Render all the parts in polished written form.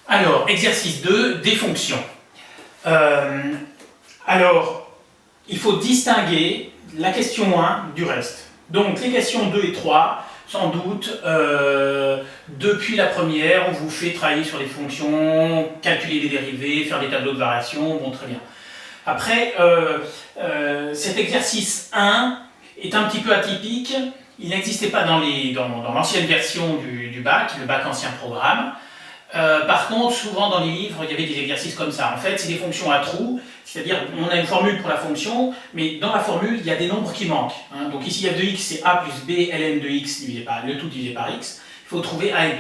Alors, exercice 2, des fonctions. Alors, il faut distinguer la question 1 du reste. Donc, les questions 2 et 3, sans doute, depuis la première, on vous fait travailler sur les fonctions, calculer des dérivés, faire des tableaux de variation, bon, très bien. Après, cet exercice 1 est un petit peu atypique. Il n'existait pas dans l'ancienne version du bac, le bac ancien programme. Par contre, souvent dans les livres, il y avait des exercices comme ça. En fait, c'est des fonctions à trous, c'est-à-dire on a une formule pour la fonction, mais dans la formule, il y a des nombres qui manquent. Hein. Donc ici, f de x, c'est a plus b ln de x divisé par le tout divisé par x. Il faut trouver a et b.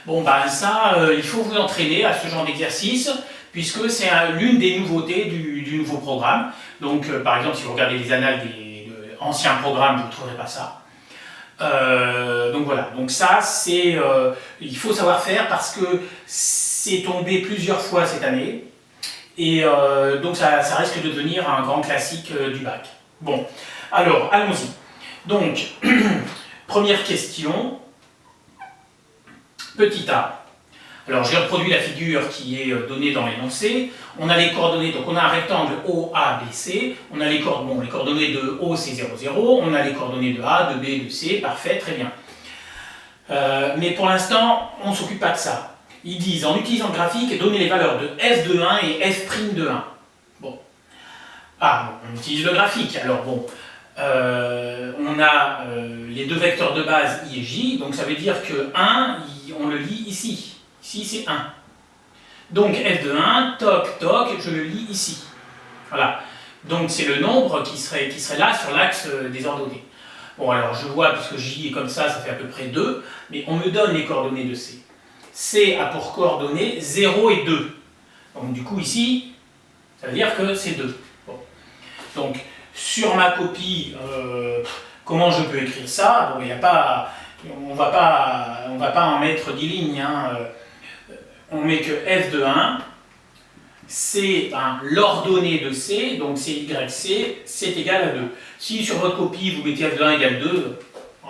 Bon, ben ça, il faut vous entraîner à ce genre d'exercice, puisque c'est l'une des nouveautés du nouveau programme. Donc, par exemple, si vous regardez les annales des anciens programmes, vous ne trouverez pas ça. Donc voilà, donc ça c'est, il faut savoir faire parce que c'est tombé plusieurs fois cette année et donc ça risque de devenir un grand classique du bac. Bon, alors allons-y. Donc, première question, petit a. Alors j'ai reproduit la figure qui est donnée dans l'énoncé. On a les coordonnées, donc on a un rectangle OABC, on a les coordonnées de O c'est 0, 0, on a les coordonnées de A, de B, de C, parfait, très bien. Mais pour l'instant, on ne s'occupe pas de ça. Ils disent, en utilisant le graphique, donner les valeurs de f de 1 et f' de 1. Bon. Ah, bon, on utilise le graphique, alors bon. On a les deux vecteurs de base i et j, donc ça veut dire que 1, on le lit ici. Ici, c'est 1. Donc, f de 1, toc, toc, je le lis ici. Voilà. Donc, c'est le nombre qui serait là sur l'axe des ordonnées. Bon, alors, je vois, puisque j est comme ça fait à peu près 2, mais on me donne les coordonnées de c. C a pour coordonnées 0 et 2. Donc, du coup, ici, ça veut dire que c'est 2. Bon. Donc, sur ma copie, comment je peux écrire ça? Bon, il n'y a pas... On va pas en mettre 10 lignes, hein. On met que f de 1, c'est l'ordonnée de c, donc c'est yc, c'est égal à 2. Si sur votre copie vous mettez f de 1 égale 2,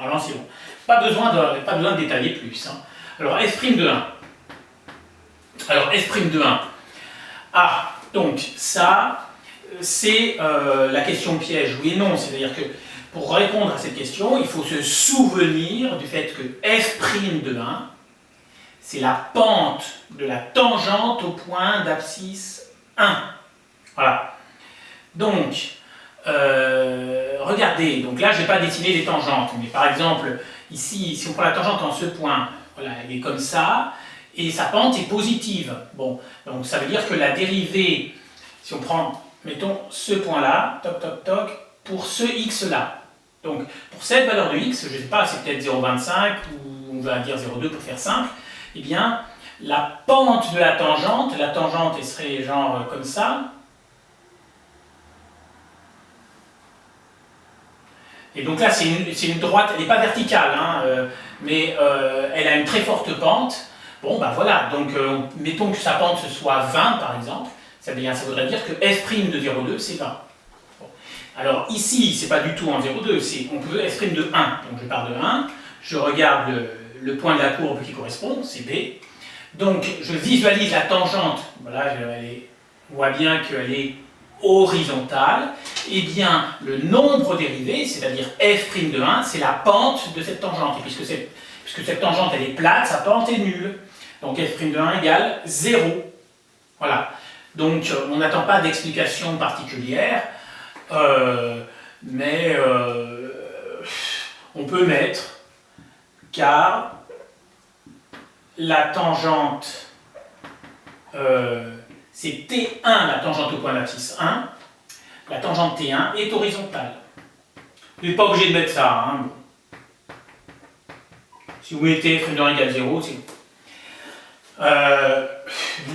alors c'est bon. Pas besoin de détailler plus. Hein. Alors f' de 1. Alors f' de 1. Ah, donc ça, c'est la question piège, oui et non. C'est-à-dire que pour répondre à cette question, il faut se souvenir du fait que f' de 1, c'est la pente de la tangente au point d'abscisse 1. Voilà. Donc, regardez, donc là je n'ai pas dessiné les tangentes, mais par exemple, ici, si on prend la tangente en ce point, voilà, elle est comme ça, et sa pente est positive. Bon, donc ça veut dire que la dérivée, si on prend, mettons, ce point-là, toc, toc, toc, pour ce x-là. Donc, pour cette valeur de x, je ne sais pas, c'est peut-être 0,25 ou on va dire 0,2 pour faire simple, eh bien, la pente de la tangente elle serait genre comme ça. Et donc là, c'est une droite, elle n'est pas verticale, hein, mais elle a une très forte pente. Bon, ben voilà, donc mettons que sa pente ce soit 20 par exemple, ça voudrait dire que f' de 0,2 c'est 20. Bon. Alors ici, c'est pas du tout en 0,2, on peut f' de 1, donc je pars de 1, je regarde le point de la courbe qui correspond, c'est B. Donc je visualise la tangente, voilà, on voit bien qu'elle est horizontale, et bien le nombre dérivé, c'est-à-dire f' de 1, c'est la pente de cette tangente. Et puisque cette tangente elle est plate, sa pente est nulle. Donc f' de 1 égale 0. Voilà. Donc on n'attend pas d'explication particulière, mais on peut mettre car la tangente, c'est T1, la tangente au point d'abscisse 1, la tangente T1 est horizontale. Vous n'êtes pas obligé de mettre ça. Hein. Si vous mettez f' de 1 égale 0, c'est bon.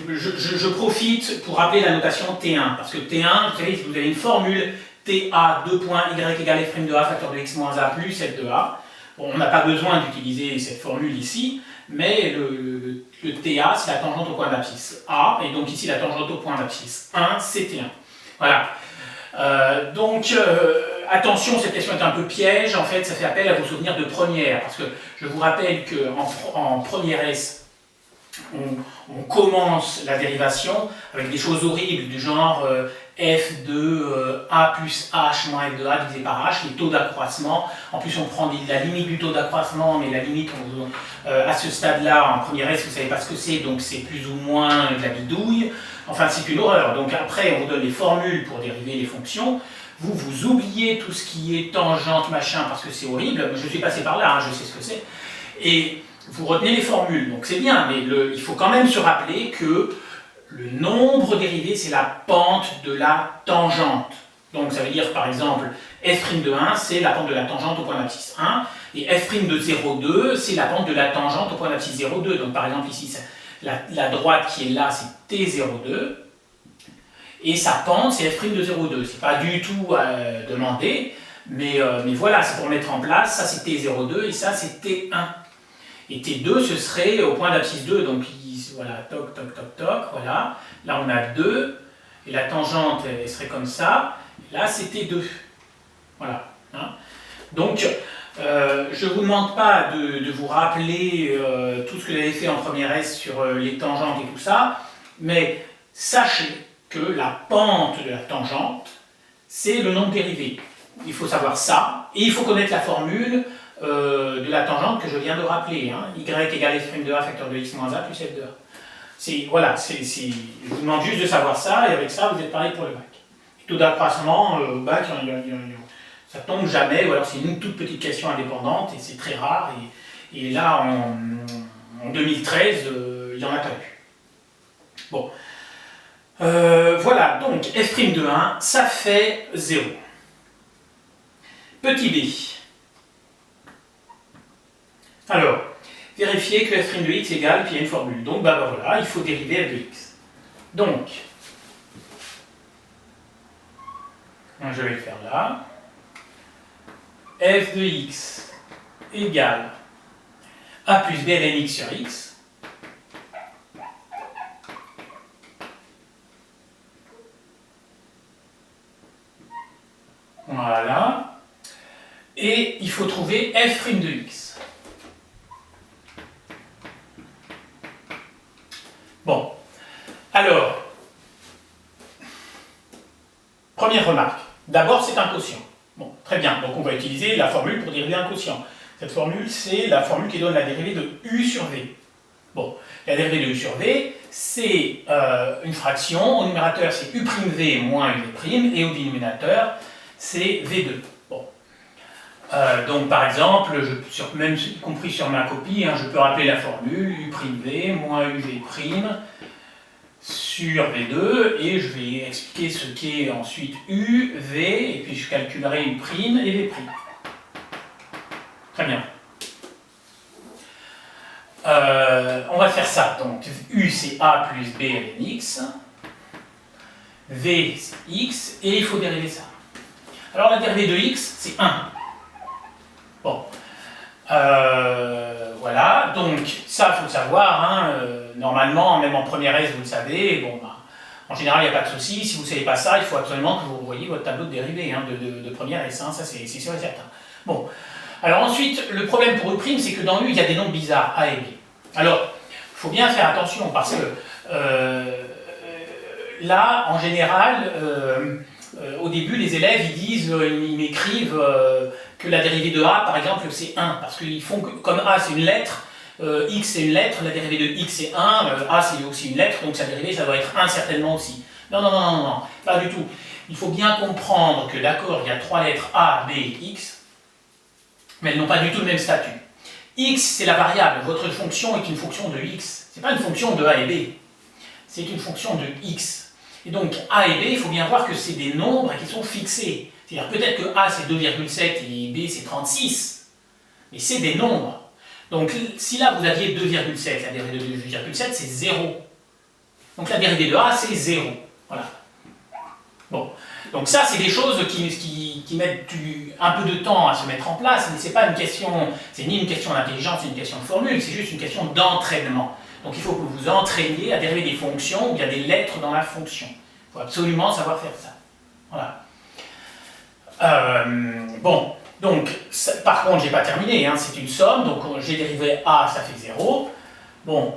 Je profite pour rappeler la notation T1, parce que T1, vous savez, vous avez une formule TA, 2 points, y égale f' de a, facteur de x moins a plus f de a. Bon, on n'a pas besoin d'utiliser cette formule ici, mais le TA, c'est la tangente au point d'abscisse A, et donc ici la tangente au point d'abscisse 1, c'est T1. Voilà. Attention, cette question est un peu piège, en fait, ça fait appel à vos souvenirs de première, parce que je vous rappelle qu'en première S, on commence la dérivation avec des choses horribles du genre f de a plus h moins f de a divisé par h, les taux d'accroissement. En plus, on prend la limite du taux d'accroissement, mais la limite, à ce stade-là, en première S, vous ne savez pas ce que c'est, donc c'est plus ou moins de la bidouille. Enfin, c'est une horreur. Donc après, on vous donne les formules pour dériver les fonctions. Vous oubliez tout ce qui est tangente, machin, parce que c'est horrible. Je suis passé par là, hein, je sais ce que c'est. Et vous retenez les formules, donc c'est bien, mais il faut quand même se rappeler que le nombre dérivé, c'est la pente de la tangente. Donc ça veut dire, par exemple, f' de 1, c'est la pente de la tangente au point d'abscisse 1, et f' de 0,2, c'est la pente de la tangente au point d'abscisse 0,2. Donc par exemple, ici, la droite qui est là, c'est t0,2, et sa pente, c'est f' de 0,2. C'est pas du tout demandé, mais voilà, c'est pour mettre en place, ça c'est t0,2, et ça c'est t1. Et T2, ce serait au point d'abscisse 2, donc voilà, toc, toc, toc, toc, voilà. Là, on a 2, et la tangente, elle serait comme ça. Là, c'est T2. Voilà. Hein. Donc, je ne vous demande pas de vous rappeler tout ce que vous avez fait en première S sur les tangentes et tout ça, mais sachez que la pente de la tangente, c'est le nombre dérivé. Il faut savoir ça, et il faut connaître la formule de la tangente que je viens de rappeler, hein, y égale f' de a facteur de x moins a plus f de a. Voilà, je vous demande juste de savoir ça, et avec ça, vous êtes pareil pour le bac. Et taux d'accroissement, au bac, ça tombe jamais, ou alors c'est une toute petite question indépendante, et c'est très rare, et là, en 2013, il n'y en a pas eu. Bon. Voilà, donc f' de 1, ça fait 0. Petit b. Alors, vérifier que f' de x égale, puis il y a une formule. Donc, voilà, il faut dériver f de x. Donc, je vais le faire là. F de x égale a plus b ln x sur x. Voilà. Et il faut trouver f' de x. Bon, alors, première remarque. D'abord, c'est un quotient. Bon, très bien. Donc, on va utiliser la formule pour dériver un quotient. Cette formule, c'est la formule qui donne la dérivée de u sur v. Bon, la dérivée de u sur v, c'est une fraction. Au numérateur, c'est u'v moins uv', et au dénominateur, c'est v2. Bon. Donc, par exemple, même compris sur ma copie, hein, je peux rappeler la formule u'v moins uv' sur v2, et je vais expliquer ce qu'est ensuite u, v, et puis je calculerai u' et v'. Très bien. On va faire ça. Donc, u c'est a plus b ln x, v c'est x, et il faut dériver ça. Alors, la dérivée de x, c'est 1. Bon. Voilà, donc ça, il faut le savoir. Hein, normalement, même en première S, vous le savez. Bon, en général, il n'y a pas de souci. Si vous ne savez pas ça, il faut absolument que vous voyez votre tableau de dérivée hein, de première S. Hein, ça, c'est sûr et certain. Bon. Alors ensuite, le problème pour U', c'est que dans U, il y a des nombres bizarres, A et B. Alors, il faut bien faire attention, parce que là, en général, au début, les élèves, ils m'écrivent que la dérivée de A, par exemple, c'est 1, parce qu'ils font que, comme A, c'est une lettre, X, c'est une lettre, la dérivée de X, c'est 1, A, c'est aussi une lettre, donc sa dérivée, ça doit être 1 certainement aussi. Non, non, non, non, non, pas du tout. Il faut bien comprendre que, d'accord, il y a 3 lettres A, B, X, mais elles n'ont pas du tout le même statut. X, c'est la variable. Votre fonction est une fonction de X. Ce n'est pas une fonction de A et B. C'est une fonction de X. Et donc, A et B, il faut bien voir que c'est des nombres qui sont fixés. C'est-à-dire peut-être que A, c'est 2,7 et B, c'est 36. Mais c'est des nombres. Donc, si là, vous aviez 2,7, la dérivée de 2,7, c'est 0. Donc, la dérivée de A, c'est 0. Voilà. Bon. Donc ça, c'est des choses qui mettent un peu de temps à se mettre en place, mais c'est pas une question, c'est ni une question d'intelligence, ni une question de formule, c'est juste une question d'entraînement. Donc il faut que vous vous entraîniez à dériver des fonctions où il y a des lettres dans la fonction. Il faut absolument savoir faire ça. Voilà. Bon, donc, ça, par contre, j'ai pas terminé, hein, c'est une somme, donc j'ai dérivé A, ça fait 0. Bon,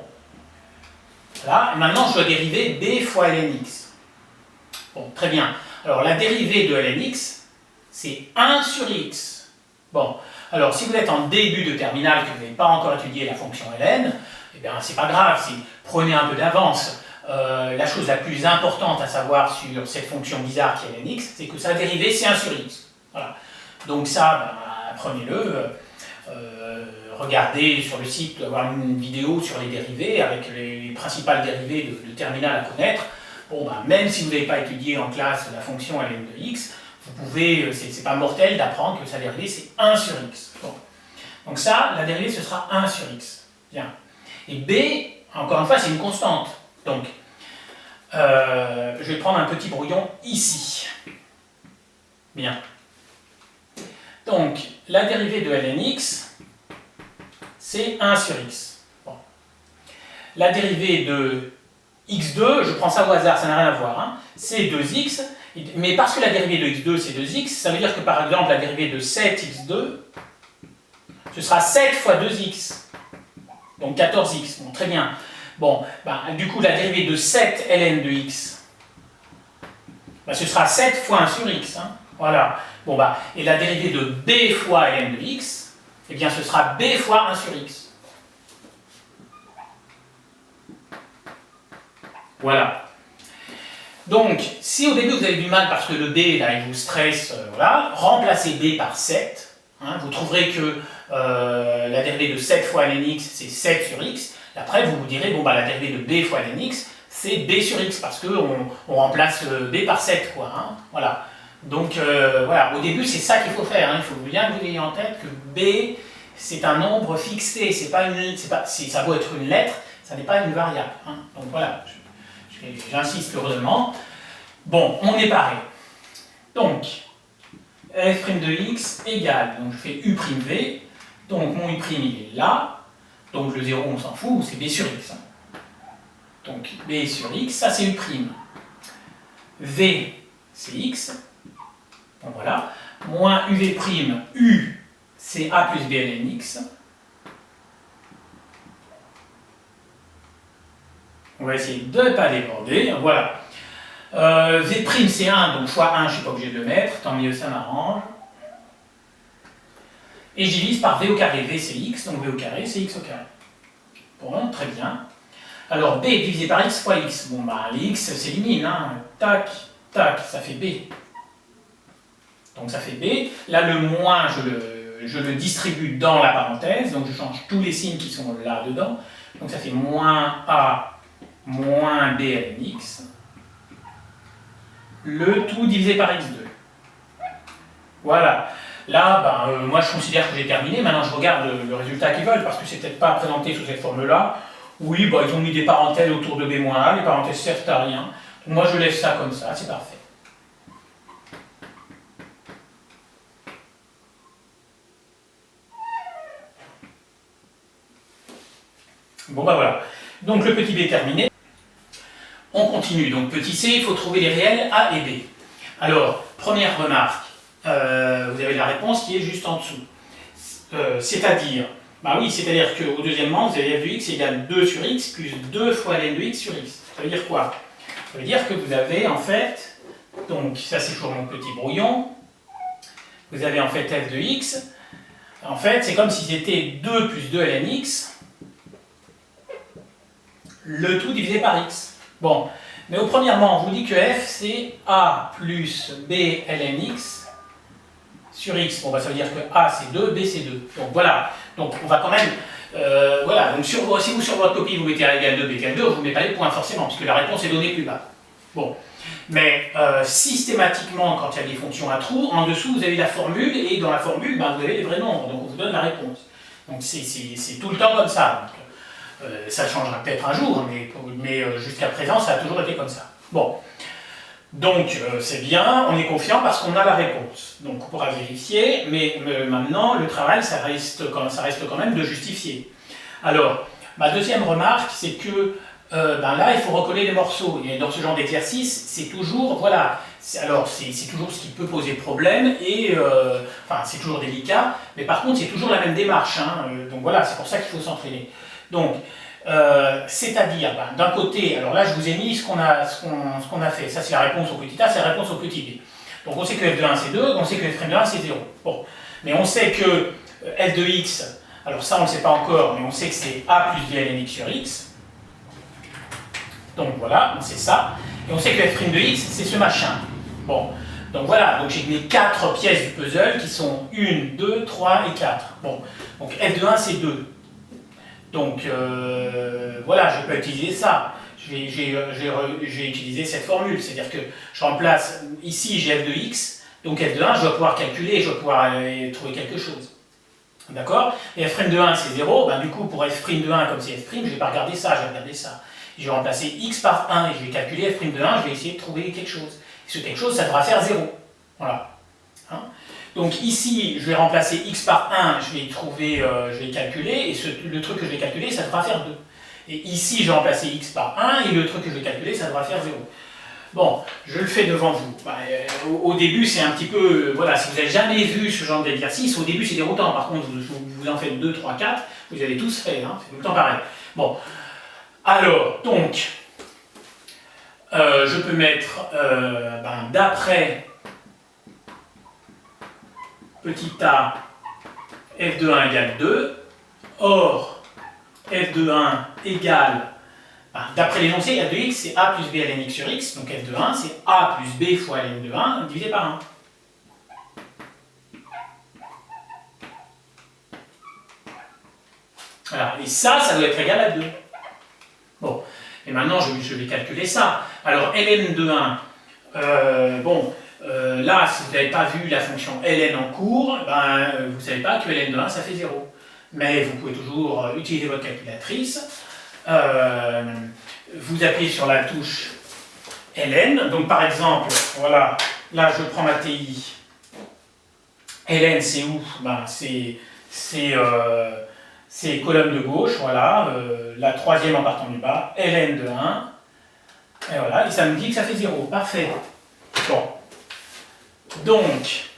Voilà, et maintenant je dois dériver b fois ln x. Bon, très bien. Alors la dérivée de ln x, c'est 1 sur x. Bon, alors si vous êtes en début de terminale, que vous n'avez pas encore étudié la fonction ln, eh bien c'est pas grave, prenez un peu d'avance. La chose la plus importante à savoir sur cette fonction bizarre qui est ln x, c'est que sa dérivée c'est 1 sur x. Voilà. Donc ça, ben, prenez-le, regardez sur le site, vous pouvez avoir une vidéo sur les dérivées, avec les principales dérivées de terminale à connaître. Bon, ben, même si vous n'avez pas étudié en classe la fonction ln de x, vous pouvez, c'est pas mortel d'apprendre que sa dérivée c'est 1 sur x. Bon. Donc ça, la dérivée ce sera 1 sur x. Bien. Et b, encore une fois, c'est une constante. Donc, je vais prendre un petit brouillon ici. Bien. Donc, la dérivée de ln x, c'est 1 sur x. Bon. La dérivée de x2, je prends ça au hasard, ça n'a rien à voir, hein, c'est 2x, mais parce que la dérivée de x2 c'est 2x, ça veut dire que par exemple la dérivée de 7x2, ce sera 7 fois 2x, donc 14x, bon, très bien. Bon, ben, du coup la dérivée de 7 ln de x, ben, ce sera 7 fois 1 sur x, hein, voilà. Bon, bah, et la dérivée de b fois ln de x, eh bien ce sera b fois 1 sur x. Voilà. Donc, si au début vous avez du mal parce que le b, là, il vous stresse, voilà, remplacez b par 7. Hein, vous trouverez que la dérivée de 7 fois ln x, c'est 7 sur x. Et après, vous vous direz, bon, bah, la dérivée de b fois ln x, c'est b sur x, parce qu'on remplace b par 7, quoi. Hein, voilà. Donc, voilà, au début, c'est ça qu'il faut faire. Hein, il faut bien que vous ayez en tête que b, c'est un nombre fixé. C'est pas une, ça doit être une lettre, ça n'est pas une variable. Hein, donc, voilà. J'insiste heureusement. Bon, on est pareil. Donc, f' de x égale, donc je fais u'v, donc mon u' il est là, donc le 0 on s'en fout, c'est b sur x. Donc b sur x, ça c'est u'. V c'est x, donc voilà, moins uv', u c'est a plus b ln x. On va essayer de ne pas déborder, voilà. V' c'est 1, donc fois 1, je ne suis pas obligé de le mettre, tant mieux, ça m'arrange. Et j'y divise par v au carré, v c'est x, donc v au carré c'est x au carré. Bon, très bien. Alors b divisé par x fois x, bon bah x s'élimine, hein. Tac, tac, ça fait b. Donc ça fait b, là le moins je le distribue dans la parenthèse, donc je change tous les signes qui sont là dedans, donc ça fait moins a moins b ln x, le tout divisé par x2. Voilà. Là, ben, moi je considère que j'ai terminé. Maintenant je regarde le résultat qu'ils veulent, parce que c'est peut-être pas présenté sous cette forme-là. Oui, ben, ils ont mis des parenthèses autour de b-a, les parenthèses servent à rien. Donc, moi je laisse ça comme ça, c'est parfait. Bon ben voilà. Donc le petit b est terminé. On continue. Donc petit c, il faut trouver les réels a et b. Alors, première remarque, vous avez la réponse qui est juste en dessous. C'est-à-dire, bah oui, c'est-à-dire qu'au deuxièmement, vous avez f de x égale 2 sur x plus 2 fois ln de x sur x. Ça veut dire quoi? Ça veut dire que vous avez en fait, donc ça c'est pour mon petit brouillon, vous avez en fait f de x, en fait c'est comme si c'était 2 plus 2 ln x, le tout divisé par x. Bon, mais au premièrement, on vous dit que f c'est a plus b ln x sur x. Bon, bah, ça veut dire que a c'est 2, b c'est 2. Donc voilà, donc on va quand même, voilà, donc si vous sur votre copie vous mettez a égale 2, b égale 2, vous ne mettez pas les points forcément, puisque la réponse est donnée plus bas. Bon, mais systématiquement, quand il y a des fonctions à trous, en dessous vous avez la formule, et dans la formule, bah, vous avez les vrais nombres, donc on vous donne la réponse. Donc c'est tout le temps comme ça. Donc, ça changera peut-être un jour, mais jusqu'à présent, ça a toujours été comme ça. Bon, donc c'est bien, on est confiant parce qu'on a la réponse. Donc on pourra vérifier, mais maintenant, le travail, ça reste quand même de justifier. Alors, ma deuxième remarque, c'est que ben là, il faut recoller les morceaux. Et dans ce genre d'exercice, c'est toujours, voilà, alors c'est toujours ce qui peut poser problème, et enfin, c'est toujours délicat, mais par contre, c'est toujours la même démarche. Hein, donc voilà, c'est pour ça qu'il faut s'entraîner. Donc, C'est-à-dire, ben, d'un côté, alors là je vous ai mis ce qu'on a fait. Ça c'est la réponse au petit a, c'est la réponse au petit b. Donc on sait que f de 1 c'est 2, on sait que f' de 1 c'est 0. Bon. Mais on sait que f de x, alors ça on ne sait pas encore, mais on sait que c'est a plus b ln x sur x. Donc voilà, on sait ça. Et on sait que f' de x c'est ce machin. Bon. Donc voilà, donc j'ai mes 4 pièces du puzzle qui sont 1, 2, 3 et 4. Bon. Donc f de 1 c'est 2. Donc voilà, je peux utiliser ça. J'ai utilisé cette formule, c'est-à-dire que je remplace, ici j'ai f de x, donc f de 1, je dois pouvoir calculer, je dois pouvoir trouver quelque chose. D'accord? Et f' de 1 c'est 0, ben, du coup pour f' de 1 comme c'est f', je ne vais pas regarder ça, je vais regarder ça. Je vais remplacer x par 1 et je vais calculer f' de 1, je vais essayer de trouver quelque chose. Et ce quelque chose, ça devra faire 0. Voilà. Hein? Donc ici, je vais remplacer x par 1, je vais trouver, je vais calculer, et le truc que je vais calculer, ça devra faire 2. Et ici, je vais remplacer x par 1, et le truc que je vais calculer, ça devra faire 0. Bon, je le fais devant vous. Bah, au début, c'est un petit peu... voilà, si vous n'avez jamais vu ce genre d'exercice, au début, c'est déroutant. Par contre, vous en faites 2, 3, 4, vous avez tous fait, hein, c'est tout le temps pareil. Bon, alors, donc, je peux mettre, d'après petit a, f de 1 égale 2, or, f de 1 égale, d'après l'énoncé, f de x, c'est a plus b ln x sur x, donc f de 1, c'est a plus b fois ln de 1 divisé par 1. Voilà, et ça doit être égal à 2. Bon, et maintenant, je vais calculer ça. Alors, ln de 1, là, si vous n'avez pas vu la fonction ln en cours, vous ne savez pas que ln de 1, ça fait 0. Mais vous pouvez toujours utiliser votre calculatrice. Vous appuyez sur la touche ln. Donc, par exemple, voilà, là, je prends ma TI. ln, c'est où? C'est colonne de gauche, voilà, la troisième en partant du bas, ln de 1. Et voilà, et ça me dit que ça fait 0. Parfait. Bon. Donc,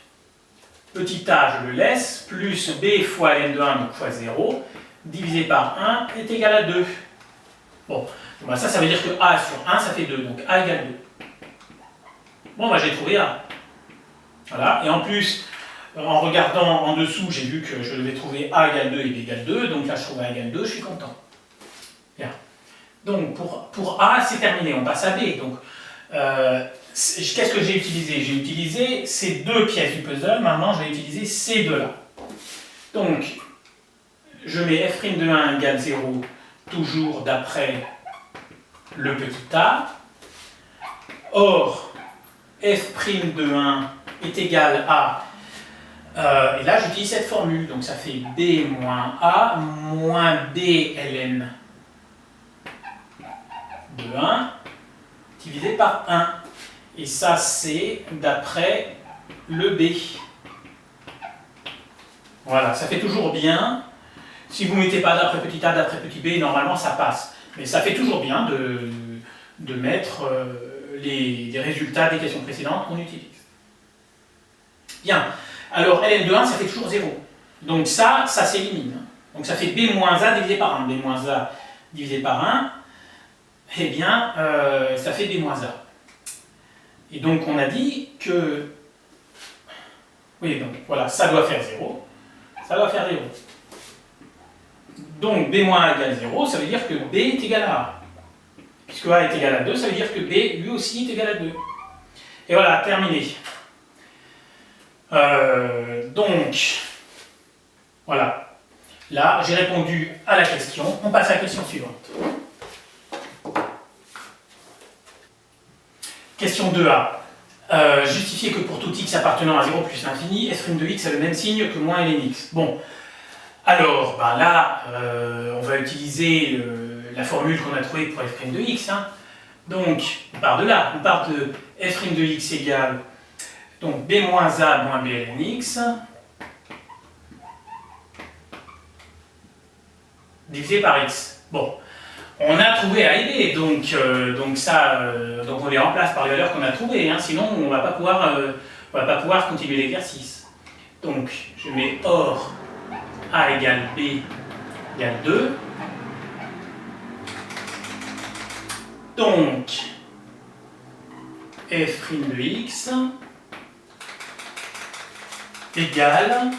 petit a, je le laisse, plus b fois ln de 1, donc fois 0, divisé par 1 est égal à 2. Bon, ça veut dire que a sur 1, ça fait 2, donc a égale 2. Bon, j'ai trouvé a. Voilà, et en plus, en regardant en dessous, j'ai vu que je devais trouver a égale 2 et b égale 2, donc là je trouve a égale 2, je suis content. Bien. Donc, pour a, c'est terminé, on passe à b. Donc, qu'est-ce que j'ai utilisé? J'ai utilisé ces deux pièces du puzzle, maintenant je vais utiliser ces deux-là. Donc, je mets f' de 1 égale 0, toujours d'après le petit a. Or, f' de 1 est égal à... et là, j'utilise cette formule, donc ça fait b moins a moins b ln de 1 divisé par 1. Et ça, c'est d'après le b. Voilà, ça fait toujours bien. Si vous ne mettez pas d'après petit a, d'après petit b, normalement ça passe. Mais ça fait toujours bien de mettre les résultats des questions précédentes qu'on utilise. Bien. Alors, ln de 1, ça fait toujours 0. Donc ça s'élimine. Donc ça fait b moins a divisé par 1. b moins a divisé par 1, eh bien, ça fait b moins a. Et donc on a dit que... oui, donc voilà, ça doit faire 0. Ça doit faire 0. Donc b moins a égale 0, ça veut dire que b est égal à a. Puisque a est égal à 2, ça veut dire que b lui aussi est égal à 2. Et voilà, terminé. Donc, voilà. Là, j'ai répondu à la question. On passe à la question suivante. Question 2a. Justifier que pour tout x appartenant à 0 plus l'infini, f' de x a le même signe que moins ln x. Bon, alors, là, on va utiliser la formule qu'on a trouvée pour f' de x. Hein. Donc, on part de là. On part de f' de x égale donc b moins a moins b ln x divisé par x. Bon, on a trouvé a et b, donc on les remplace par les valeurs qu'on a trouvées, hein, sinon on ne va pas pouvoir continuer l'exercice. Donc je mets or a égale b égale 2, Donc, f' de x égale,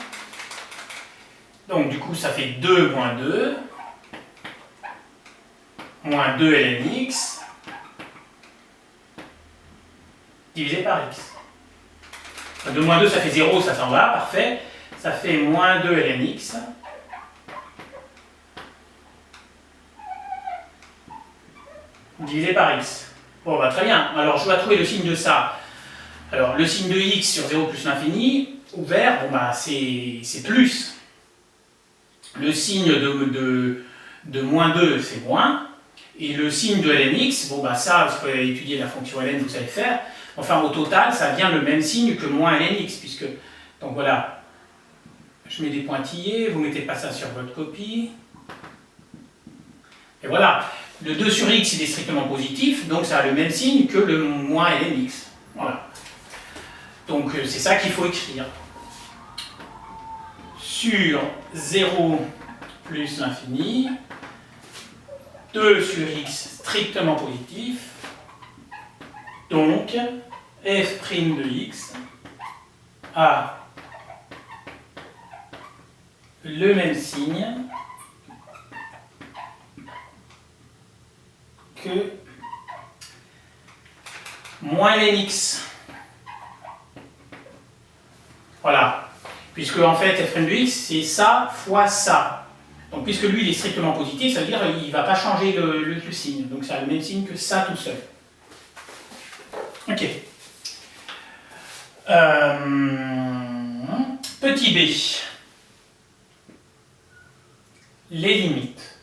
donc du coup ça fait 2 moins 2, moins 2 ln x, divisé par x. 2 moins 2 ça fait 0, ça s'en va, parfait. Ça fait moins 2 ln x. Divisé par x. Bon, bah très bien. Alors, je dois trouver le signe de ça. Alors, le signe de x sur 0 plus l'infini, ouvert, bon, bah, c'est plus. Le signe de moins 2, c'est moins. Et le signe de ln(x), bon, bah, ça, vous pouvez étudier la fonction ln, vous savez faire. Enfin, au total, ça vient le même signe que moins ln(x), puisque. Donc, voilà. Je mets des pointillés, vous ne mettez pas ça sur votre copie. Et voilà. Le 2 sur x, il est strictement positif, donc ça a le même signe que le moins ln(x). Voilà. Donc c'est ça qu'il faut écrire. Sur 0 plus l'infini, 2 sur x strictement positif, donc f' de x a le même signe que moins ln(x). Voilà. Puisque en fait, f' de x, c'est ça fois ça. Donc puisque lui, il est strictement positif, ça veut dire qu'il ne va pas changer le signe. Donc ça a le même signe que ça tout seul. Ok. Petit b. Les limites.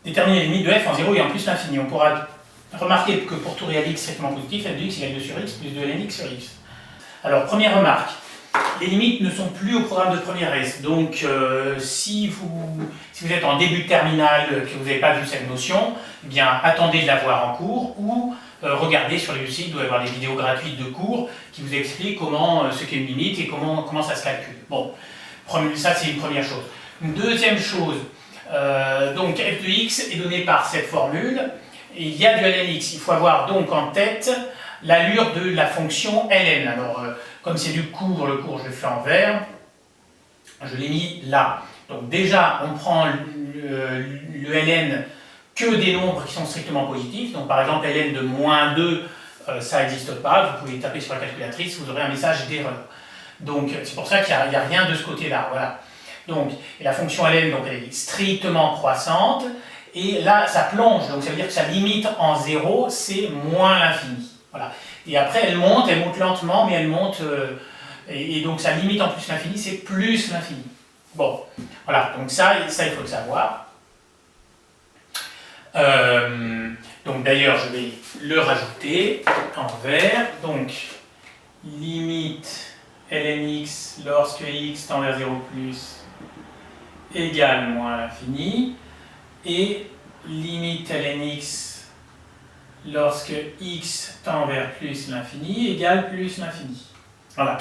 Déterminer les limites de f en 0 et en plus l'infini. On pourra remarquer que pour tout réel x strictement positif, f de x égale 2 sur x plus 2 ln x sur x. Alors, première remarque, les limites ne sont plus au programme de première S. Donc, si vous êtes en début de terminale, que vous n'avez pas vu cette notion, eh bien, attendez de la voir en cours ou regardez sur le site, il doit y avoir des vidéos gratuites de cours qui vous expliquent ce qu'est une limite et comment ça se calcule. Bon, ça c'est une première chose. Une deuxième chose, donc f de x est donné par cette formule, et il y a du ln x. Il faut avoir donc en tête l'allure de la fonction ln. Alors, comme c'est du cours, le cours je le fais en vert, je l'ai mis là. Donc déjà, on prend le ln que des nombres qui sont strictement positifs. Donc par exemple, ln de moins 2, ça n'existe pas. Vous pouvez taper sur la calculatrice, vous aurez un message d'erreur. Donc c'est pour ça qu'il n'y a rien de ce côté-là. Voilà. Donc, et la fonction ln, donc, elle est strictement croissante. Et là, ça plonge. Donc ça veut dire que sa limite en 0, c'est moins l'infini. Voilà. Et après, elle monte lentement, mais elle monte. Et donc sa limite en plus l'infini, c'est plus l'infini. Bon, voilà, donc ça il faut le savoir. Donc d'ailleurs, je vais le rajouter en vert. Donc, limite ln x lorsque x tend vers 0 plus égale moins l'infini. Et limite ln x lorsque x tend vers plus l'infini égale plus l'infini. Voilà.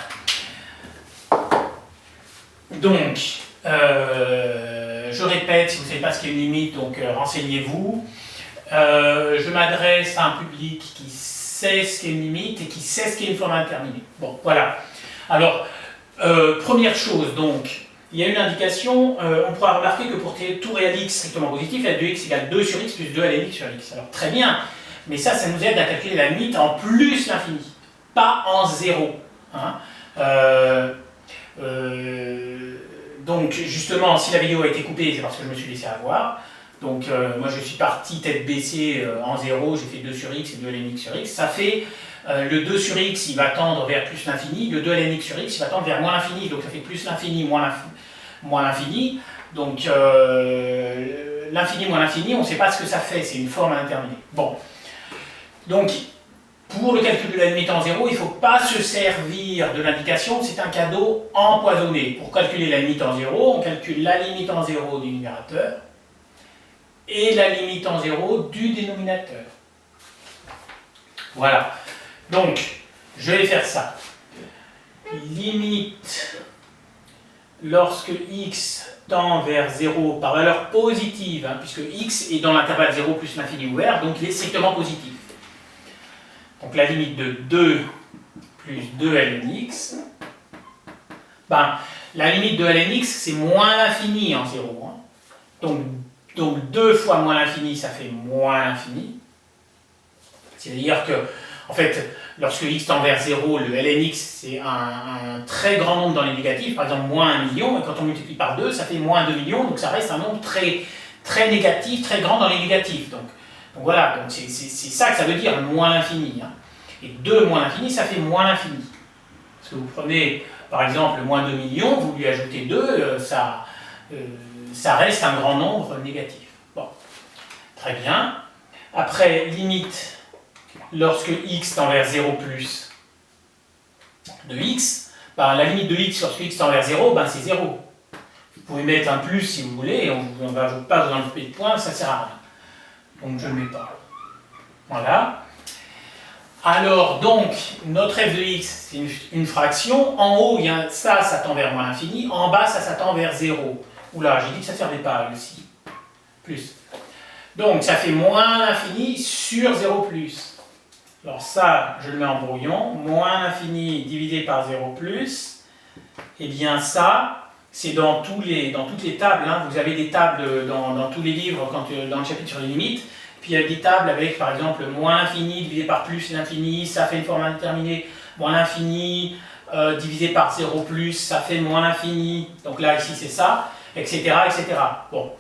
Donc, je répète, si vous ne savez pas ce qu'est une limite, donc renseignez-vous. Je m'adresse à un public qui sait ce qu'est une limite et qui sait ce qu'est une forme indéterminée. Bon, voilà. Alors, première chose, donc, il y a une indication, on pourra remarquer que pour tout réel x strictement positif, f de x égale 2 sur x plus 2 ln x sur x. Alors, très bien, mais ça nous aide à calculer la limite en plus l'infini, pas en 0. Hein. Donc justement, si la vidéo a été coupée, c'est parce que je me suis laissé avoir. Donc moi je suis parti tête baissée en 0, j'ai fait 2 sur x et 2 ln x sur x. Ça fait le 2 sur x, il va tendre vers plus l'infini, le 2 ln x sur x, il va tendre vers moins l'infini. Donc ça fait plus l'infini, moins l'infini. Donc l'infini moins l'infini, on ne sait pas ce que ça fait, c'est une forme indéterminée. Bon, donc pour le calcul de la limite en 0, il ne faut pas se servir de l'indication, c'est un cadeau empoisonné. Pour calculer la limite en 0, on calcule la limite en 0 du numérateur et la limite en 0 du dénominateur. Voilà. Donc, je vais faire ça. Limite lorsque x tend vers 0 par valeur positive, hein, puisque x est dans l'intervalle 0 plus l'infini ouvert, donc il est strictement positif. Donc la limite de 2 plus 2 ln x, ben, la limite de ln x c'est moins l'infini en 0. Hein. Donc 2 fois moins l'infini, ça fait moins l'infini. C'est-à-dire que, en fait, lorsque x tend vers 0, le ln x c'est un très grand nombre dans les négatifs, par exemple moins 1 million, et quand on multiplie par 2, ça fait moins 2 millions, donc ça reste un nombre très, très négatif, très grand dans les négatifs. Donc voilà, donc c'est ça que ça veut dire, moins l'infini. Hein. Et 2 moins l'infini, ça fait moins l'infini. Parce que vous prenez, par exemple, moins 2 millions, vous lui ajoutez 2, ça reste un grand nombre négatif. Bon, très bien. Après, limite lorsque x tend vers 0 plus de x, ben, la limite de x lorsque x tend vers 0, ben, c'est 0. Vous pouvez mettre un plus si vous voulez, on ne va pas vous enlever de points, ça ne sert à rien. Donc je ne le mets pas. Voilà. Alors, donc, notre f de x, c'est une fraction. En haut, il y a ça tend vers moins l'infini. En bas, ça tend vers 0. Oula, j'ai dit que ça ne servait pas, le si. Plus. Donc, ça fait moins l'infini sur 0 plus. Alors ça, je le mets en brouillon, moins l'infini divisé par 0 plus, et bien ça, c'est dans toutes les tables, hein. Vous avez des tables dans tous les livres, dans le chapitre sur les limites, puis il y a des tables avec par exemple moins l'infini divisé par plus l'infini, ça fait une forme indéterminée, moins l'infini divisé par 0 plus, ça fait moins l'infini, donc là ici c'est ça, etc. etc. Bon,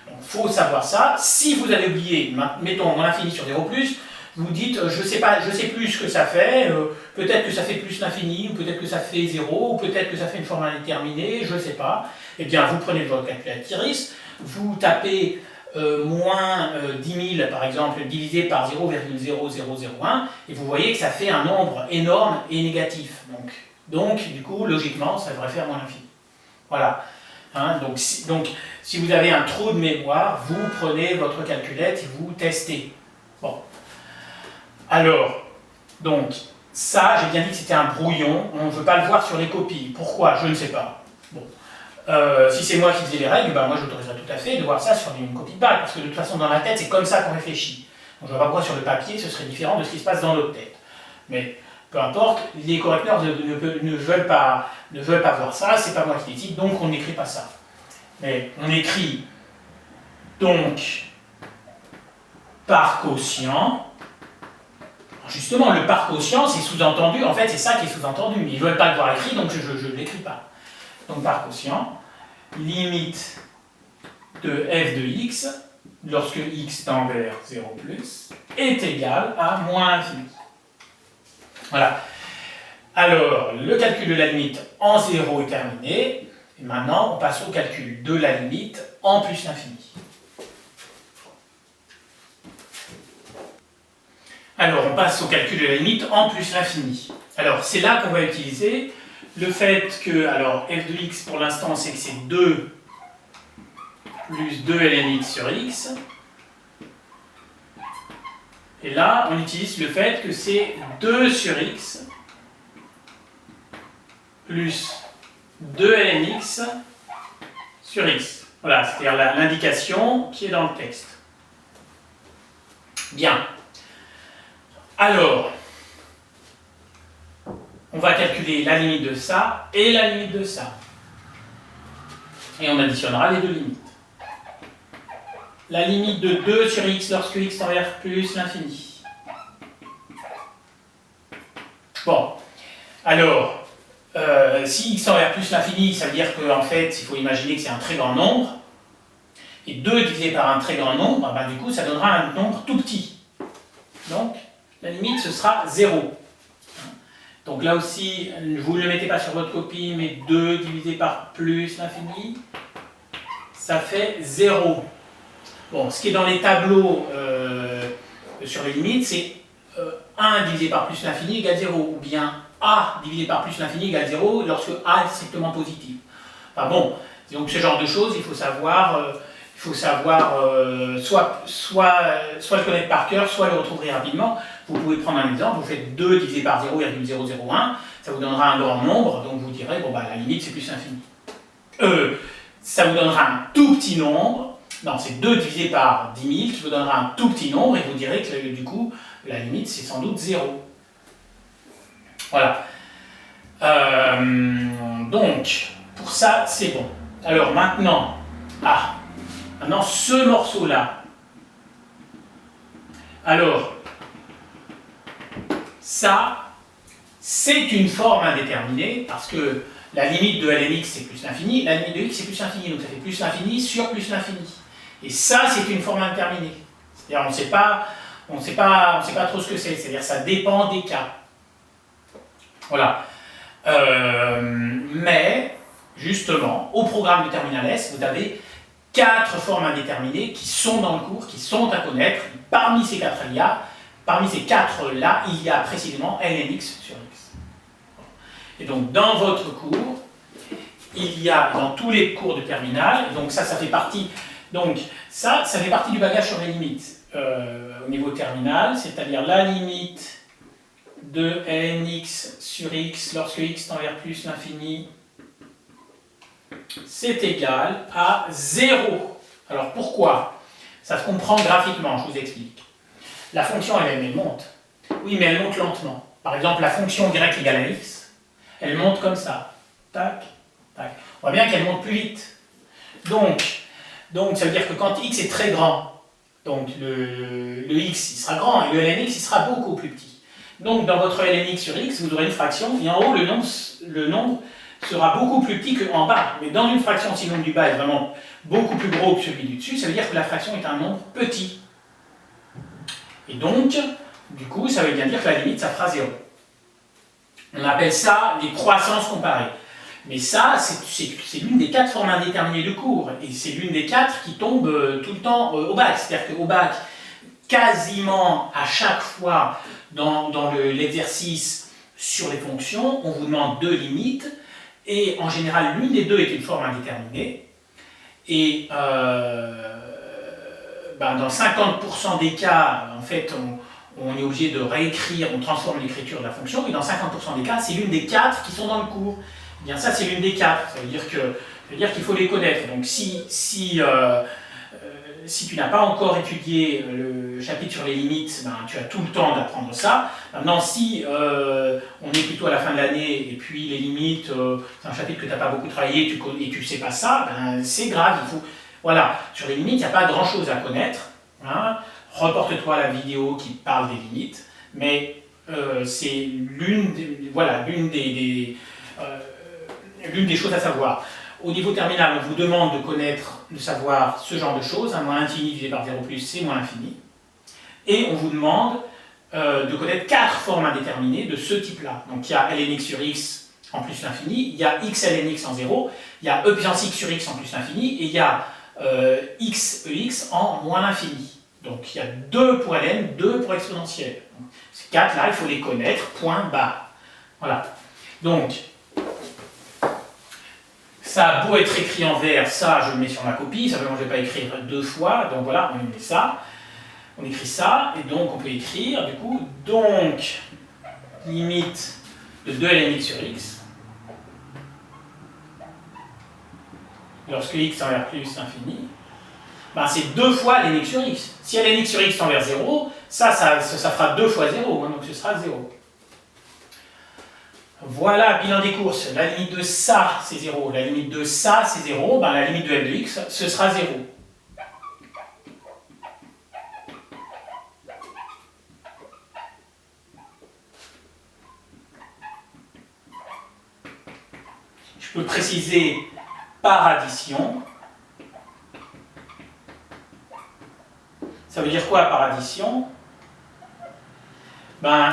donc il faut savoir ça. Si vous avez oublié, mettons moins l'infini sur 0 plus, vous dites, je sais plus ce que ça fait, peut-être que ça fait plus l'infini, ou peut-être que ça fait 0, ou peut-être que ça fait une forme indéterminée, je ne sais pas. Eh bien, vous prenez votre calculatrice, vous tapez moins 10 000, par exemple, divisé par 0,0001, et vous voyez que ça fait un nombre énorme et négatif. Donc du coup, logiquement, ça devrait faire moins l'infini. Voilà. Hein, donc si vous avez un trou de mémoire, vous prenez votre calculette et vous testez. Bon. Alors, donc, ça, j'ai bien dit que c'était un brouillon, on ne veut pas le voir sur les copies. Pourquoi? Je ne sais pas. Bon. Si c'est moi qui faisais les règles, ben moi j'autoriserais tout à fait de voir ça sur une copie de bac, parce que de toute façon dans la tête c'est comme ça qu'on réfléchit. Donc je ne vois pas pourquoi sur le papier ce serait différent de ce qui se passe dans notre tête. Mais peu importe, les correcteurs ne veulent pas voir ça, c'est pas moi qui décide, donc on n'écrit pas ça. Mais on écrit donc par quotient. Justement, le par quotient, c'est sous-entendu, en fait c'est ça qui est sous-entendu, mais ils ne veulent pas le voir écrit, donc je ne l'écris pas. Donc par quotient, limite de f de x, lorsque x tend vers 0 plus, est égal à moins l'infini. Voilà. Alors, le calcul de la limite en 0 est terminé, et maintenant on passe au calcul de la limite en plus l'infini. Alors, on passe au calcul de la limite en plus l'infini. Alors, c'est là qu'on va utiliser le fait que, alors, f de x pour l'instant, c'est que c'est 2 plus 2 ln x sur x. Et là, on utilise le fait que c'est 2 sur x plus 2 ln x sur x. Voilà, c'est-à-dire l'indication qui est dans le texte. Bien. Alors, on va calculer la limite de ça et la limite de ça. Et on additionnera les deux limites. La limite de 2 sur x lorsque x tend vers plus l'infini. Bon, alors, si x tend vers plus l'infini, ça veut dire qu'en fait, il faut imaginer que c'est un très grand nombre. Et 2 divisé par un très grand nombre, ben, du coup, ça donnera un nombre tout petit. Donc, la limite, ce sera 0. Donc là aussi, vous ne le mettez pas sur votre copie, mais 2 divisé par plus l'infini, ça fait 0. Bon, ce qui est dans les tableaux sur les limites, c'est 1 divisé par plus l'infini égale 0, ou bien a divisé par plus l'infini égale 0 lorsque a est strictement positif. Enfin bon, donc ce genre de choses, il faut savoir soit le connaître par cœur, soit le retrouver rapidement. Vous pouvez prendre un exemple, vous faites 2 divisé par 0,001, ça vous donnera un grand nombre, donc vous direz, bon bah la limite c'est plus l'infini. Ça vous donnera un tout petit nombre. Non, c'est 2 divisé par 10 000 qui vous donnera un tout petit nombre et vous direz que du coup, la limite, c'est sans doute 0. Voilà. Donc, pour ça, c'est bon. Alors maintenant, maintenant ce morceau-là. Alors, ça, c'est une forme indéterminée parce que la limite de lnx c'est plus l'infini, la limite de x c'est plus l'infini, donc ça fait plus l'infini sur plus l'infini. Et ça, c'est une forme indéterminée. C'est-à-dire, on ne sait pas trop ce que c'est. C'est-à-dire, ça dépend des cas. Voilà. Mais, justement, au programme de terminal S, vous avez 4 formes indéterminées qui sont dans le cours, qui sont à connaître. Parmi ces 4-là, il y a précisément lnx sur x. Et donc, dans votre cours, il y a, dans tous les cours de terminal, donc ça fait partie, ça fait partie du bagage sur les limites au niveau terminal, c'est-à-dire la limite de lnx sur x lorsque x tend vers plus l'infini, c'est égal à 0. Alors pourquoi? Ça se comprend graphiquement, je vous explique. La fonction elle monte. Oui, mais elle monte lentement. Par exemple, la fonction y égale à x, elle monte comme ça. Tac, tac. On voit bien qu'elle monte plus vite. Donc, ça veut dire que quand x est très grand, donc le x il sera grand et le lnx il sera beaucoup plus petit. Donc dans votre lnx sur x, vous aurez une fraction et en haut le nombre sera beaucoup plus petit qu'en bas. Mais dans une fraction, si le nombre du bas est vraiment beaucoup plus gros que celui du dessus, ça veut dire que la fraction est un nombre petit. Et donc, du coup, ça veut bien dire que la limite, ça fera 0. On appelle ça les croissances comparées. Mais ça, c'est l'une des 4 formes indéterminées de cours. Et c'est l'une des 4 qui tombe tout le temps au bac. C'est-à-dire qu'au bac, quasiment à chaque fois dans l'exercice sur les fonctions, on vous demande 2 limites. Et en général, l'une des 2 est une forme indéterminée. Et dans 50% des cas, en fait, on est obligé de réécrire, on transforme l'écriture de la fonction, et dans 50% des cas, c'est l'une des 4 qui sont dans le cours. Eh bien ça, c'est l'une des 4, ça veut dire qu'il faut les connaître. Donc si tu n'as pas encore étudié le chapitre sur les limites, tu as tout le temps d'apprendre ça. Maintenant, si on est plutôt à la fin de l'année, et puis les limites, c'est un chapitre que tu n'as pas beaucoup travaillé, et tu ne sais pas ça, c'est grave, voilà, sur les limites, il n'y a pas grand-chose à connaître. Hein. Reporte-toi à la vidéo qui parle des limites, mais c'est l'une des choses à savoir. Au niveau terminal, on vous demande de savoir ce genre de choses. Un moins infini divisé par 0 plus, c'est moins infini. Et on vous demande de connaître 4 formes indéterminées de ce type-là. Donc il y a lnx sur x en plus l'infini, il y a x lnx en 0, il y a e puissance x sur x en plus l'infini, et il y a x ex en moins l'infini. Donc il y a 2 pour ln, 2 pour exponentielle. Donc, ces 4 là, il faut les connaître, point barre. Voilà. Donc, ça a beau être écrit en vert, ça je le mets sur ma copie, simplement je ne vais pas écrire 2 fois, donc voilà, on met ça. On écrit ça, et donc on peut écrire, du coup, donc, limite de 2 lnx sur x, lorsque x tend vers plus l'infini, c'est 2 fois lnx sur x. Si lnx sur x tend vers 0, ça fera 2 fois 0, hein, donc ce sera 0. Voilà, bilan des courses. La limite de ça, c'est 0. La limite de ça, c'est 0. La limite de f de x, ce sera 0. Je peux préciser par addition. Ça veut dire quoi par addition?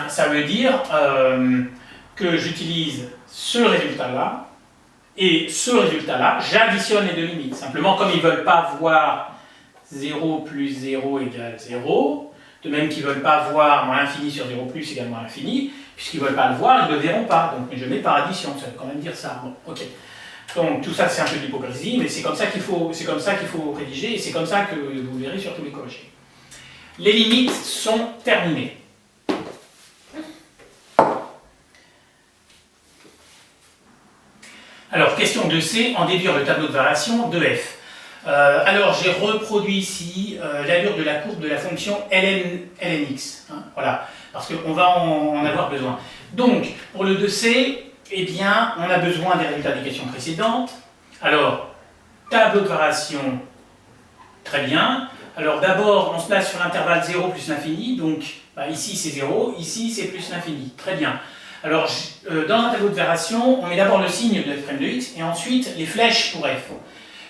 Ça veut dire que j'utilise ce résultat-là et ce résultat-là, j'additionne les 2 limites. Simplement, comme ils ne veulent pas voir 0 plus 0 égale 0, de même qu'ils ne veulent pas voir moins l'infini sur 0 plus égale moins l'infini, puisqu'ils ne veulent pas le voir, ils ne le verront pas. Donc je mets par addition, ça veut quand même dire ça. Bon, ok. Donc tout ça c'est un peu d'hypocrisie, mais c'est comme ça qu'il faut rédiger, et c'est comme ça que vous verrez sur tous les corrigés. Les limites sont terminées. Alors, question de C, en déduire le tableau de variation de f. Alors j'ai reproduit ici l'allure de la courbe de la fonction lnx, hein, voilà, parce qu'on va en avoir besoin. Donc pour le 2C, eh bien, on a besoin des résultats des questions précédentes. Alors, tableau de variation, très bien. Alors d'abord, on se place sur l'intervalle 0 plus l'infini, donc bah, ici c'est 0, ici c'est plus l'infini, très bien. Alors, dans un tableau de variation, on met d'abord le signe de f' de x et ensuite les flèches pour f.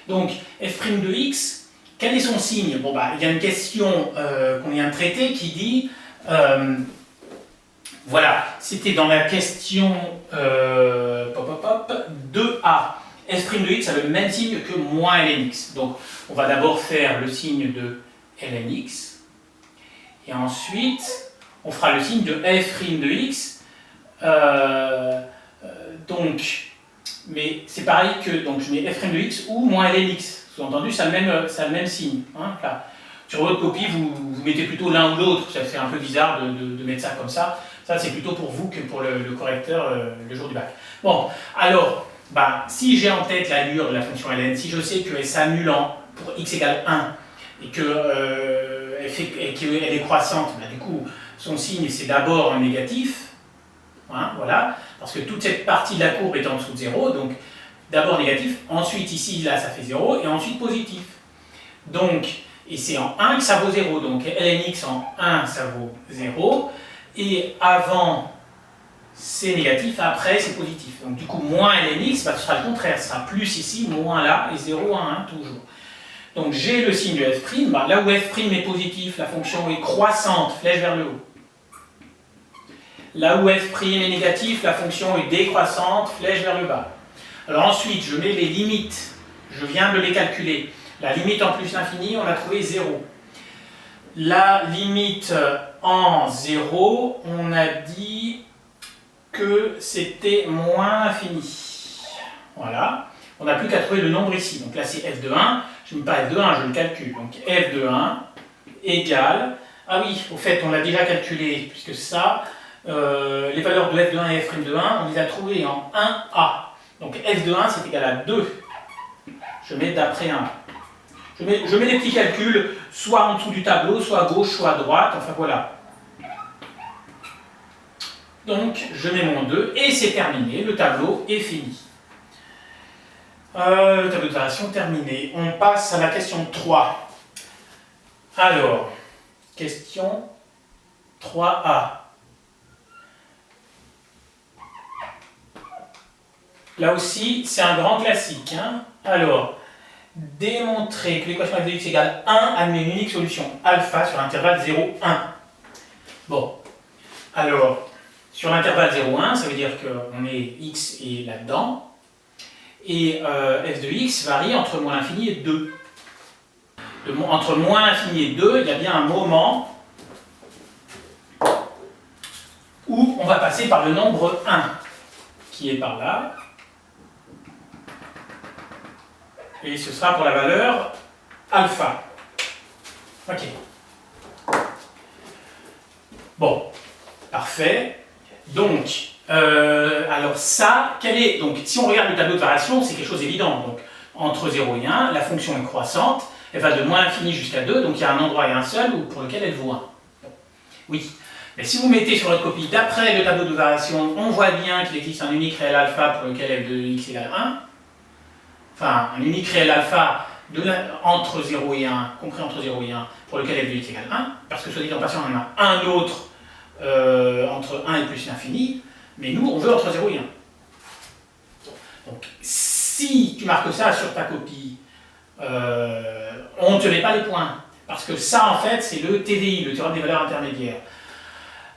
Donc, f' de x, quel est son signe? Bon, bah, il y a une question qu'on vient de traiter qui dit, voilà, c'était dans la question 2a. f' de x a le même signe que moins lnx. Donc, on va d'abord faire le signe de lnx et ensuite, on fera le signe de f' de x. Donc, mais c'est pareil que, donc je mets f' de x ou moins lnx, sous-entendu ça a le même signe. Hein, là. Sur votre copie, vous mettez plutôt l'un ou l'autre, ça fait un peu bizarre de mettre ça comme ça. Ça c'est plutôt pour vous que pour le correcteur le jour du bac. Bon, alors, bah, si j'ai en tête l'allure de la fonction ln, si je sais qu'elle s'annule pour x égale 1 et qu'elle est croissante, bah, du coup son signe c'est d'abord un négatif. Hein, voilà, parce que toute cette partie de la courbe est en dessous de 0, donc d'abord négatif, ensuite ici, là, ça fait 0, et ensuite positif. Donc, et c'est en 1 que ça vaut 0, donc lnx en 1, ça vaut 0, et avant, c'est négatif, après, c'est positif. Donc du coup, moins lnx, bah, ce sera le contraire, ce sera plus ici, moins là, et 0 à 1, toujours. Donc j'ai le signe de f', bah, là où f' est positif, la fonction est croissante, flèche vers le haut. Là où f' est négatif, la fonction est décroissante, flèche vers le bas. Alors ensuite, je mets les limites. Je viens de les calculer. La limite en plus l'infini, on a trouvé 0. La limite en 0, on a dit que c'était moins infini. Voilà. On n'a plus qu'à trouver le nombre ici. Donc là, c'est f de 1. Je ne mets pas f de 1, je le calcule. Donc f de 1 égale... Ah oui, au fait, on l'a déjà calculé, puisque ça... les valeurs de f de 1 et f' de 1, on les a trouvées en 1a. Donc f de 1 c'est égal à 2. Je mets d'après 1. Je mets des petits calculs, soit en dessous du tableau, soit à gauche, soit à droite, enfin voilà. Donc je mets mon 2 et c'est terminé, le tableau est fini. Le tableau de variation terminé. On passe à la question 3. Alors, question 3a. Là aussi, c'est un grand classique. Hein. Alors, démontrer que l'équation f de x égale 1 admet une unique solution alpha sur l'intervalle 0, 1. Bon, alors, sur l'intervalle 0, 1, ça veut dire qu'on est x est là-dedans, et f de x varie entre moins l'infini et 2. Entre moins l'infini et 2, il y a bien un moment où on va passer par le nombre 1, qui est par là. Et ce sera pour la valeur alpha. Ok. Bon, parfait. Donc, alors ça, donc si on regarde le tableau de variation, c'est quelque chose d'évident. Donc, entre 0 et 1, la fonction est croissante, elle va de moins l'infini jusqu'à 2, donc il y a un endroit et un seul pour lequel elle vaut 1. Bon. Oui. Mais si vous mettez sur votre copie, d'après le tableau de variation, on voit bien qu'il existe un unique réel alpha pour lequel f de x égale 1. Enfin, un unique réel alpha entre 0 et 1, compris entre 0 et 1, pour lequel f de x égale 1, parce que soit dit en passant, on en a un autre entre 1 et plus l'infini, mais nous, on veut entre 0 et 1. Donc, si tu marques ça sur ta copie, on ne te met pas les points, parce que ça, en fait, c'est le TVI, le théorème des valeurs intermédiaires.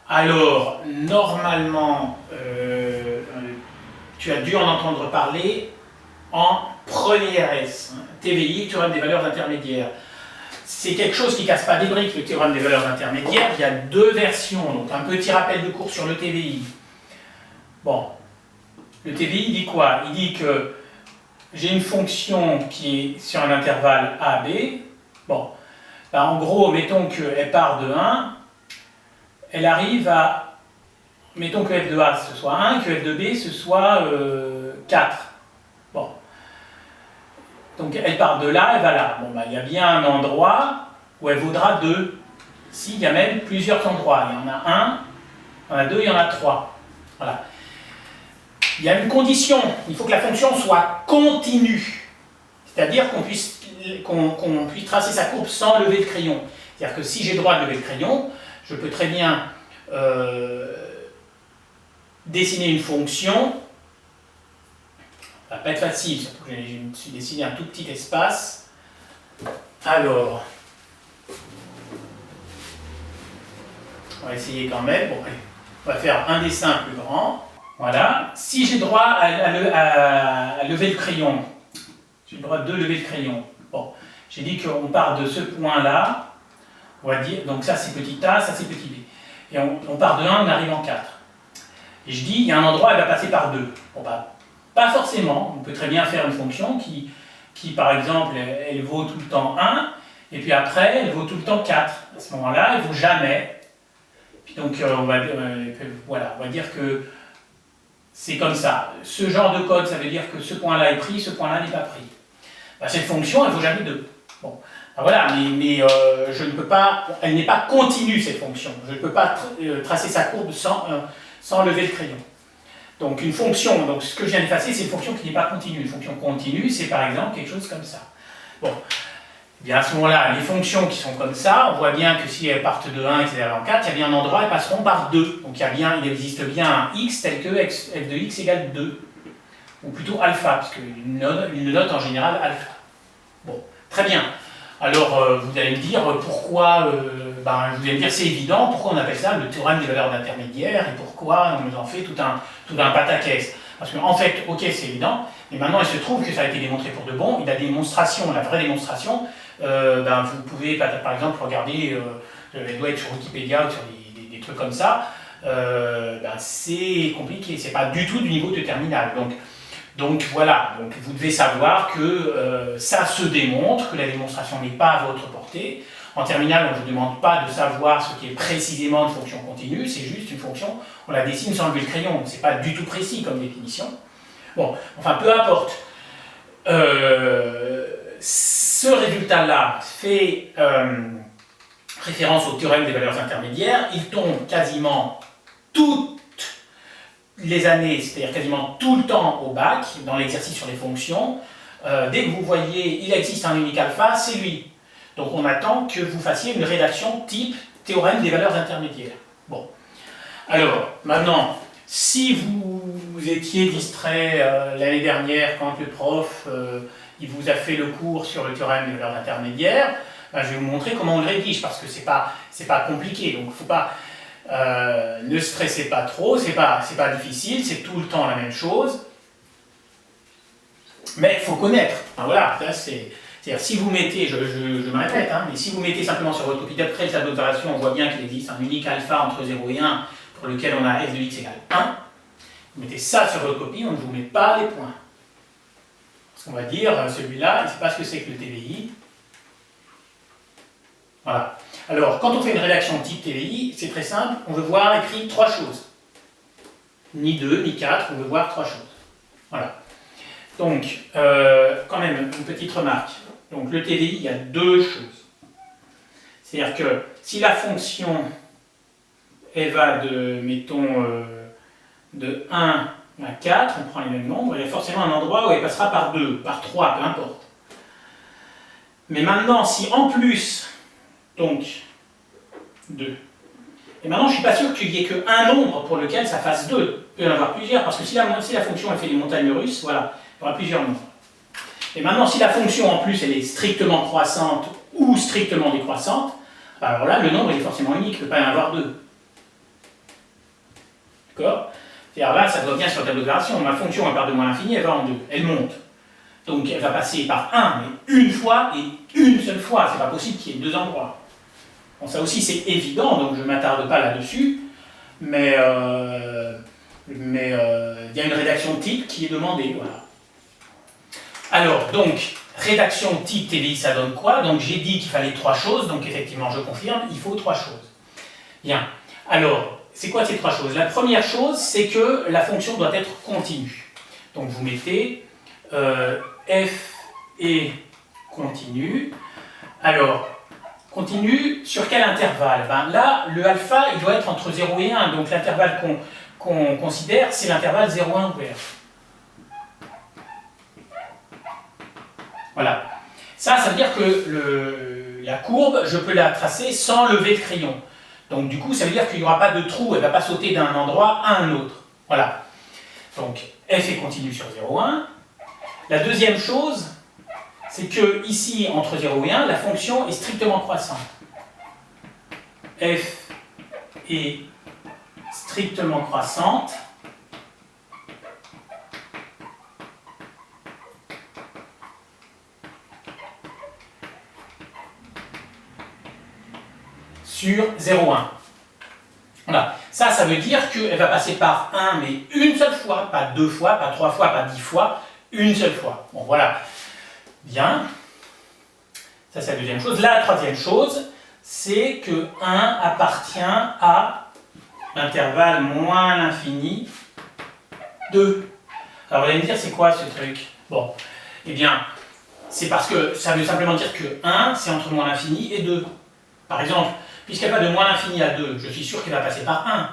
Alors, normalement, tu as dû en entendre parler en première S. TVI, théorème des valeurs intermédiaires. C'est quelque chose qui ne casse pas des briques, le théorème des valeurs intermédiaires. Il y a deux versions, donc un petit rappel de cours sur le TVI. Bon, le TVI dit quoi? Il dit que j'ai une fonction qui est sur un intervalle AB. Bon, ben en gros, mettons qu'elle part de 1, elle arrive à, mettons que f de A ce soit 1, que f de B ce soit 4. Bon, Donc elle part de là, elle va là. Bon, il y a bien un endroit où elle vaudra 2. Si, il y a même plusieurs endroits. Il y en a un, il y en a deux, il y en a trois. Voilà. Il y a une condition. Il faut que la fonction soit continue. C'est-à-dire qu'on puisse tracer sa courbe sans lever le crayon. C'est-à-dire que si j'ai le droit de lever le crayon, je peux très bien dessiner une fonction. Ça va pas être facile, surtout que je me suis dessiné un tout petit espace. Alors, on va essayer quand même. Bon, allez, on va faire un dessin plus grand. Voilà. Si j'ai droit à lever le crayon, j'ai le droit de lever le crayon. Bon, j'ai dit qu'on part de ce point-là. On va dire, donc ça c'est petit a, ça c'est petit b. Et on part de 1, on arrive en 4. Et je dis, il y a un endroit, elle va passer par 2. Bon, pas forcément. On peut très bien faire une fonction qui par exemple, elle vaut tout le temps 1, et puis après, elle vaut tout le temps 4. À ce moment-là, elle ne vaut jamais. Puis donc, voilà, on va dire que c'est comme ça. Ce genre de code, ça veut dire que ce point-là est pris, ce point-là n'est pas pris. Cette fonction, elle ne vaut jamais 2. Bon. Voilà, mais je ne peux pas, elle n'est pas continue cette fonction. Je ne peux pas tracer sa courbe sans lever le crayon. Donc une fonction, donc ce que je viens d'effacer, c'est une fonction qui n'est pas continue. Une fonction continue, c'est par exemple quelque chose comme ça. Bon, eh bien à ce moment-là, les fonctions qui sont comme ça, on voit bien que si elles partent de 1 et qu'elles arrivent en 4, il y a bien un endroit, elles passeront par 2. Donc il existe bien un x tel que f de x égale 2. Ou plutôt alpha, parce qu'une note en général alpha. Bon, très bien. Alors, vous allez me dire pourquoi, vous allez me dire c'est évident, pourquoi on appelle ça le théorème des valeurs d'intermédiaire et pourquoi on nous en fait tout un pataquès. Parce qu'en fait, ok, c'est évident, mais maintenant il se trouve que ça a été démontré pour de bon, et la démonstration, la vraie démonstration, vous pouvez par exemple regarder, elle doit être sur Wikipédia ou sur des trucs comme ça, c'est compliqué, c'est pas du tout du niveau de terminal. Donc voilà, donc vous devez savoir que ça se démontre, que la démonstration n'est pas à votre portée. En terminale, on ne vous demande pas de savoir ce qui est précisément une fonction continue, c'est juste une fonction, on la dessine sans lever le crayon, c'est pas du tout précis comme définition. Bon, enfin peu importe. Ce résultat-là fait référence au théorème des valeurs intermédiaires, il tombe quasiment toutes les années, c'est-à-dire quasiment tout le temps au bac, dans l'exercice sur les fonctions. Dès que vous voyez il existe un unique alpha, c'est lui. Donc on attend que vous fassiez une rédaction type théorème des valeurs intermédiaires. Bon. Alors, maintenant, si vous étiez distrait l'année dernière quand le prof il vous a fait le cours sur le théorème des valeurs intermédiaires, je vais vous montrer comment on le rédige, parce que c'est pas compliqué, donc faut pas... ne stressez pas trop, c'est pas difficile, c'est tout le temps la même chose. Mais il faut connaître. Enfin, voilà, c'est-à-dire si vous mettez, je me répète, mais si vous mettez simplement sur votre copie d'après le tableau d'opération, on voit bien qu'il existe un unique alpha entre 0 et 1 pour lequel on a f de x égale 1. Vous mettez ça sur votre copie, on ne vous met pas les points. Parce qu'on va dire, celui-là, il ne sait pas ce que c'est que le TVI. Voilà. Alors, quand on fait une rédaction type TVI, c'est très simple, on veut voir écrit 3 choses. Ni 2, ni 4, on veut voir 3 choses. Voilà. Donc, quand même, une petite remarque. Donc, le TVI, il y a 2 choses. C'est-à-dire que si la fonction, elle va de, mettons, de 1 à 4, on prend les mêmes nombres, il y a forcément un endroit où elle passera par 2, par 3, peu importe. Mais maintenant, si en plus, donc, 2. Et maintenant, je ne suis pas sûr qu'il n'y ait qu'un nombre pour lequel ça fasse 2. Il peut y en avoir plusieurs, parce que si la fonction elle fait des montagnes russes, voilà, il y aura plusieurs nombres. Et maintenant, si la fonction en plus elle est strictement croissante ou strictement décroissante, alors là, le nombre il est forcément unique, il ne peut pas y en avoir 2. D'accord? C'est-à-dire là, ça doit bien sur le tableau d'opération. Ma fonction, elle part de moins l'infini, elle va en 2. Elle monte. Donc elle va passer par 1, mais une fois et une seule fois. C'est pas possible qu'il y ait 2 endroits. Bon, ça aussi c'est évident, donc je ne m'attarde pas là-dessus, mais il y a une rédaction type qui est demandée. Voilà. Alors, donc, rédaction type TVI, ça donne quoi? Donc j'ai dit qu'il fallait 3 choses, donc effectivement je confirme, il faut 3 choses. Bien. Alors, c'est quoi ces 3 choses? La première chose, c'est que la fonction doit être continue. Donc vous mettez f est continu. Alors, continu sur quel intervalle? Ben là, le alpha, il doit être entre 0 et 1, donc l'intervalle qu'on considère, c'est l'intervalle 0,1 ouvert. Voilà. Ça veut dire que la courbe, je peux la tracer sans lever le crayon. Donc du coup, ça veut dire qu'il n'y aura pas de trou, elle ne va pas sauter d'un endroit à un autre. Voilà. Donc f est continu sur 0,1. La deuxième chose, c'est que ici, entre 0 et 1, la fonction est strictement croissante. F est strictement croissante sur 0,1. Voilà. Ça veut dire qu'elle va passer par 1, mais une seule fois, pas 2 fois, pas 3 fois, pas 10 fois, une seule fois. Bon, voilà. Bien. Ça, c'est la deuxième chose. La troisième chose, c'est que 1 appartient à l'intervalle moins l'infini 2. Alors, vous allez me dire, c'est quoi ce truc? Bon, eh bien, c'est parce que ça veut simplement dire que 1, c'est entre moins l'infini et 2. Par exemple, puisqu'elle va de moins l'infini à 2, je suis sûr qu'elle va passer par 1.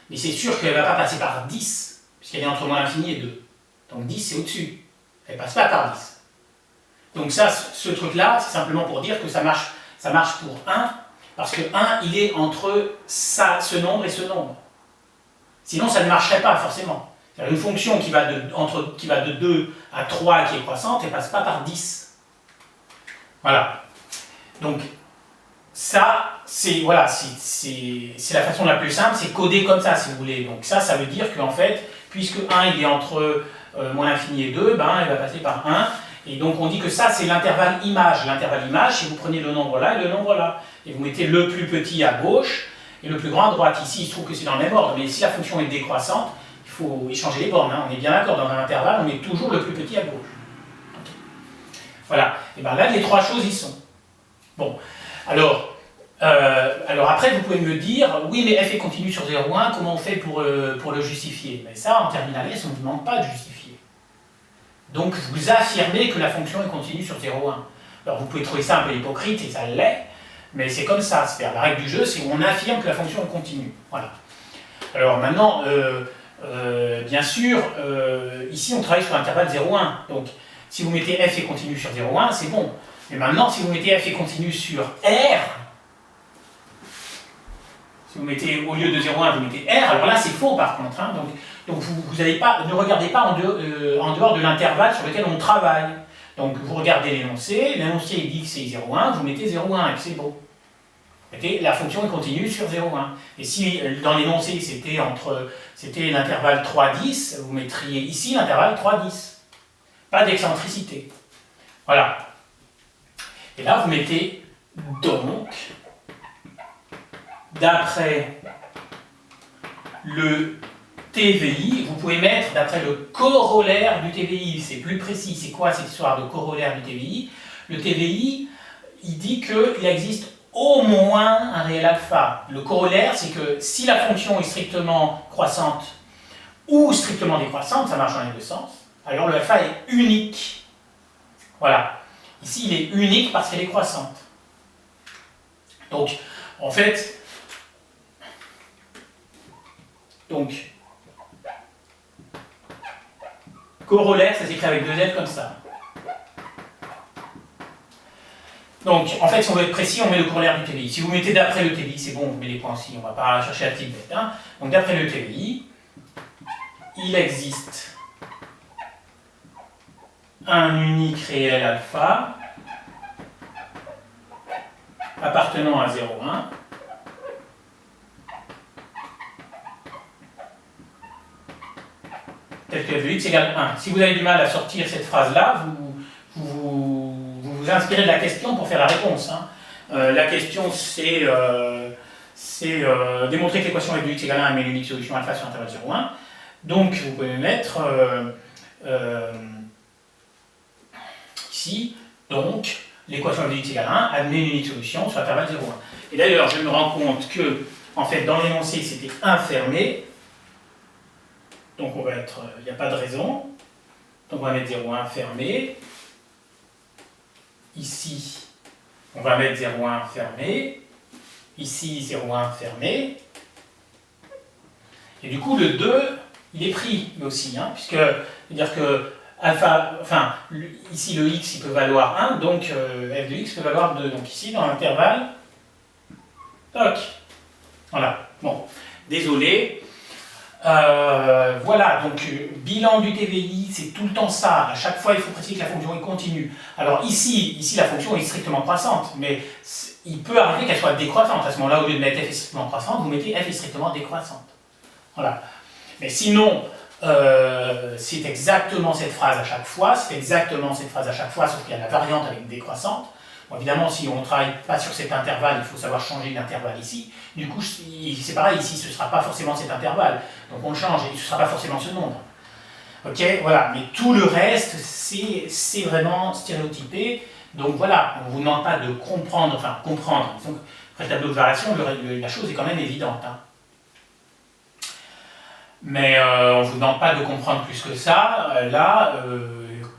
Mais c'est sûr qu'elle ne va pas passer par 10, puisqu'elle est entre moins l'infini et 2. Donc 10, c'est au-dessus. Elle ne passe pas par 10. Donc ça, ce truc-là, c'est simplement pour dire que ça marche pour 1, parce que 1, il est entre ce nombre et ce nombre. Sinon, ça ne marcherait pas forcément. Une fonction qui va de 2 à 3 qui est croissante, elle ne passe pas par 10. Voilà. Donc, ça, c'est la façon la plus simple, c'est coder comme ça, si vous voulez. Donc ça veut dire qu'en fait, puisque 1 il est entre moins l'infini et 2, ben, il va passer par 1. Et donc on dit que ça, c'est l'intervalle image. L'intervalle image, si vous prenez le nombre là et le nombre là, et vous mettez le plus petit à gauche et le plus grand à droite. Ici, il se trouve que c'est dans le même ordre, mais si la fonction est décroissante, il faut échanger les bornes. Hein. On est bien d'accord, dans un intervalle, on met toujours le plus petit à gauche. Okay. Voilà. Et bien là, les trois choses y sont. Bon. Alors après, vous pouvez me dire, oui, mais f est continu sur 0,1, comment on fait pour le justifier? Mais ça, en terminale S, on ne vous demande pas de justifier. Donc, vous affirmez que la fonction est continue sur 0,1. Alors, vous pouvez trouver ça un peu hypocrite, et ça l'est, mais c'est comme ça. C'est-à-dire, la règle du jeu, c'est qu'on affirme que la fonction est continue. Voilà. Alors, maintenant, bien sûr, ici, on travaille sur l'intervalle 0,1. Donc, si vous mettez f est continu sur 0,1, c'est bon. Mais maintenant, si vous mettez f est continu sur R, si vous mettez, au lieu de 0,1, vous mettez R, alors là c'est faux par contre. Hein, donc vous n'allez pas, ne regardez pas en dehors de l'intervalle sur lequel on travaille. Donc vous regardez l'énoncé, l'énoncé il dit que c'est 0,1, vous mettez 0,1 et puis c'est beau. La fonction est continue sur 0,1. Et si dans l'énoncé c'était l'intervalle 3,10, vous mettriez ici l'intervalle 3,10. Pas d'excentricité. Voilà. Et là vous mettez donc, d'après le TVI, vous pouvez mettre d'après le corollaire du TVI, c'est plus précis. C'est quoi cette histoire de corollaire du TVI? Le TVI, il dit qu'il existe au moins un réel alpha. Le corollaire, c'est que si la fonction est strictement croissante ou strictement décroissante, ça marche dans les deux sens, alors le alpha est unique. Voilà. Ici, il est unique parce qu'elle est croissante. Donc, en fait, corollaire, ça s'écrit avec deux L comme ça. Donc, en fait, si on veut être précis, on met le corollaire du TVI. Si vous mettez d'après le TVI, c'est bon, vous mettez les points aussi, on ne va pas chercher la petite bête. Hein. Donc, d'après le TVI, il existe un unique réel alpha appartenant à 0,1 tel que f de x égale 1. Si vous avez du mal à sortir cette phrase-là, vous inspirez de la question pour faire la réponse. Hein. La question, c'est démontrer que l'équation f de x égale 1 met l'unique solution alpha sur intervalle 0,1. Donc, vous pouvez mettre ici, donc, l'équation f de x égale 1 admet une unique solution sur intervalle 0,1. Et d'ailleurs, je me rends compte que, en fait, dans l'énoncé, c'était infermé. Donc, on va être, il n'y a pas de raison. Donc, on va mettre 0,1 fermé. ici, on va mettre 0,1 fermé, ici 0,1 fermé, et du coup le 2, il est pris lui aussi, hein, puisque, c'est-à-dire que alpha, enfin, ici le x il peut valoir 1, donc f de x peut valoir 2, donc ici dans l'intervalle, toc, voilà, bon, désolé. Voilà, donc bilan du TVI, c'est tout le temps ça. À chaque fois, il faut préciser que la fonction est continue. Alors ici la fonction est strictement croissante, mais il peut arriver qu'elle soit décroissante. À ce moment-là, au lieu de mettre f est strictement croissante, vous mettez f est strictement décroissante. Voilà. Mais sinon, c'est exactement cette phrase à chaque fois, sauf qu'il y a la variante avec une décroissante. Bon, évidemment, si on ne travaille pas sur cet intervalle, il faut savoir changer l'intervalle ici. Du coup, c'est pareil, ici, ce ne sera pas forcément cet intervalle. Donc on le change et ce ne sera pas forcément ce nombre. Ok, voilà. Mais tout le reste, c'est vraiment stéréotypé. Donc voilà, on ne vous demande pas de comprendre, enfin comprendre. Donc, après le tableau de variation, la chose est quand même évidente. Hein. Mais on ne vous demande pas de comprendre plus que ça.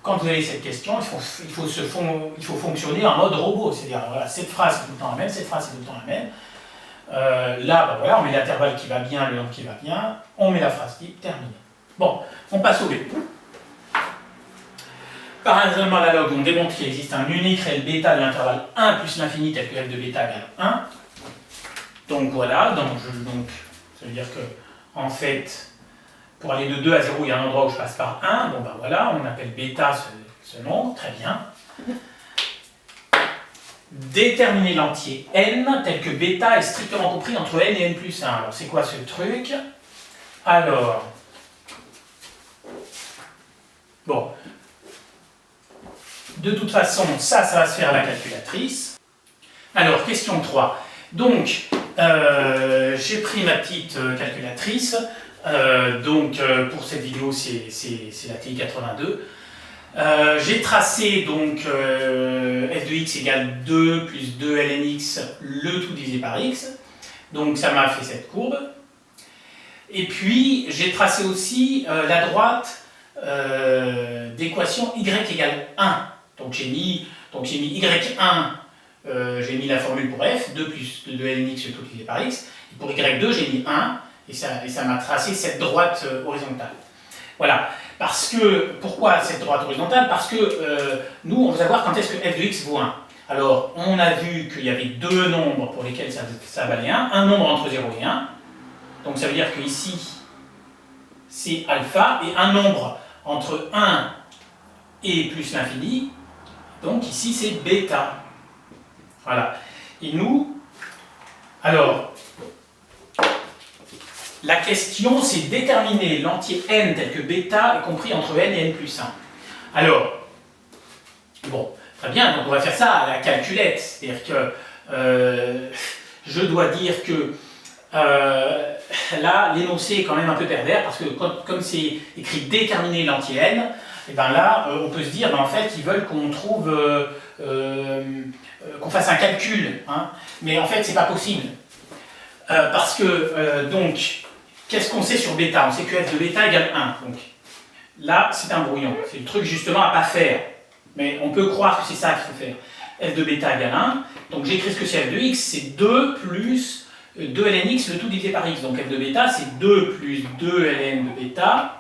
Quand vous avez cette question, il faut fonctionner en mode robot. C'est-à-dire, voilà, cette phrase est tout le temps la même, cette phrase est tout le temps la même. Voilà, on met l'intervalle qui va bien, le nombre qui va bien, on met la phrase type, terminée. Bon, on passe au B. Par un raisonnement analogue, on démontre qu'il existe un unique réel bêta de l'intervalle 1 plus l'infini tel que f de bêta égale 1. Donc voilà, ça veut dire que, en fait, pour aller de 2 à 0, il y a un endroit où je passe par 1. Bon ben voilà, on appelle bêta ce nombre, très bien. Déterminer l'entier n tel que bêta est strictement compris entre n et n plus 1. Alors c'est quoi ce truc? Alors, bon, de toute façon, ça va se faire à la calculatrice. Alors, question 3. Donc, j'ai pris ma petite calculatrice. Pour cette vidéo, c'est la TI-82. J'ai tracé donc f de x égale 2 plus 2 ln x, le tout divisé par x. Donc ça m'a fait cette courbe. Et puis j'ai tracé aussi la droite d'équation y égale 1. Donc j'ai mis y1, j'ai mis la formule pour f, 2 plus 2 ln x, le tout divisé par x. Et pour y2, j'ai mis 1. Et ça m'a tracé cette droite horizontale. Voilà. Pourquoi cette droite horizontale? Parce que nous, on veut savoir quand est-ce que f de x vaut 1. Alors, on a vu qu'il y avait deux nombres pour lesquels ça valait 1. Un nombre entre 0 et 1. Donc ça veut dire qu'ici, c'est alpha. Et un nombre entre 1 et plus l'infini. Donc ici, c'est bêta. Voilà. Et nous, alors, la question, c'est déterminer l'entier n tel que bêta est compris entre n et n plus 1. Alors, bon, très bien, donc on va faire ça à la calculette. C'est-à-dire que je dois dire que là, l'énoncé est quand même un peu pervers, parce que comme c'est écrit déterminer l'entier n, et bien là, on peut se dire, en fait, ils veulent qu'on trouve, qu'on fasse un calcul. Hein, mais en fait, c'est pas possible. Parce que, donc, qu'est-ce qu'on sait sur bêta? On sait que f de bêta égale 1. Donc, là, c'est un brouillon. C'est le truc, justement, à ne pas faire. Mais on peut croire que c'est ça qu'il faut faire. f de bêta égale 1. Donc, j'écris ce que c'est f de x. C'est 2 plus 2 ln x, le tout divisé par x. Donc, f de bêta, c'est 2 plus 2 ln de bêta,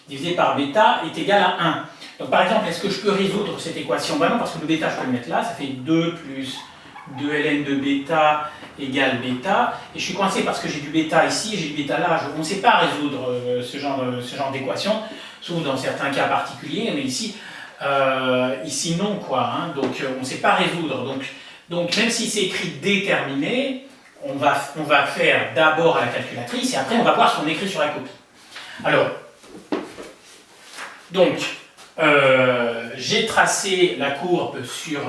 divisé par bêta, est égal à 1. Donc, par exemple, est-ce que je peux résoudre cette équation? Ben non, parce que le bêta, je peux le mettre là. Ça fait 2 plus 2 ln de bêta égale bêta, et je suis coincé parce que j'ai du bêta ici et j'ai du bêta là. On ne sait pas résoudre ce genre d'équation, sauf dans certains cas particuliers, mais ici non, quoi. Hein, donc on ne sait pas résoudre. Donc même si c'est écrit déterminé, on va faire d'abord à la calculatrice et après on va voir ce qu'on écrit sur la copie. Alors, donc, j'ai tracé la courbe sur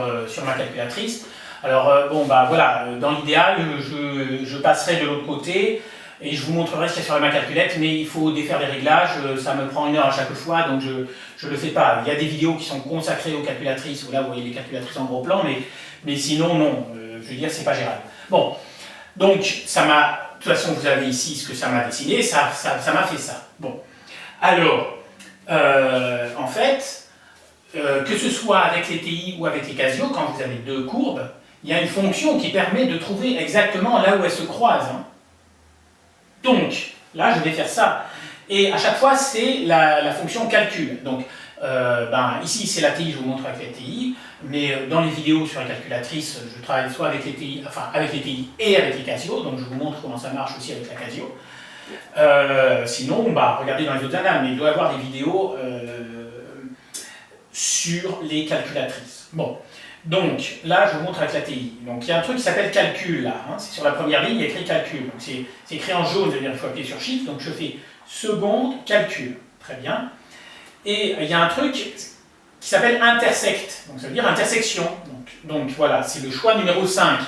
ma calculatrice. Alors, bon, bah voilà, dans l'idéal, je passerai de l'autre côté et je vous montrerai ce qu'il y a sur ma calculette, mais il faut défaire les réglages, ça me prend 1 heure à chaque fois, donc je ne le fais pas. Il y a des vidéos qui sont consacrées aux calculatrices, où là, vous voyez les calculatrices en gros plan, mais sinon, non, je veux dire, c'est pas gérable. Bon, donc, ça m'a, de toute façon, vous avez ici ce que ça m'a dessiné, ça m'a fait ça. Bon, alors, en fait, que ce soit avec les TI ou avec les Casio, quand vous avez deux courbes, il y a une fonction qui permet de trouver exactement là où elles se croisent. Hein. Donc, là, je vais faire ça. Et à chaque fois, c'est la fonction calcul. Donc, ici, c'est la TI, je vous montre avec les TI, mais dans les vidéos sur la calculatrice, je travaille soit avec les TI, enfin avec les TI et avec les Casio, donc je vous montre comment ça marche aussi avec la Casio. Sinon, regardez dans les autres annales, mais il doit y avoir des vidéos sur les calculatrices. Bon, donc là, je vous montre avec la TI. Donc il y a un truc qui s'appelle calcul, là. Hein, c'est sur la première ligne, il y a écrit calcul. Donc c'est écrit en jaune, c'est-à-dire qu'il faut appuyer sur Shift. Donc je fais seconde, calcul. Très bien. Et il y a un truc qui s'appelle intersect. Donc ça veut dire intersection. Donc voilà, c'est le choix numéro 5.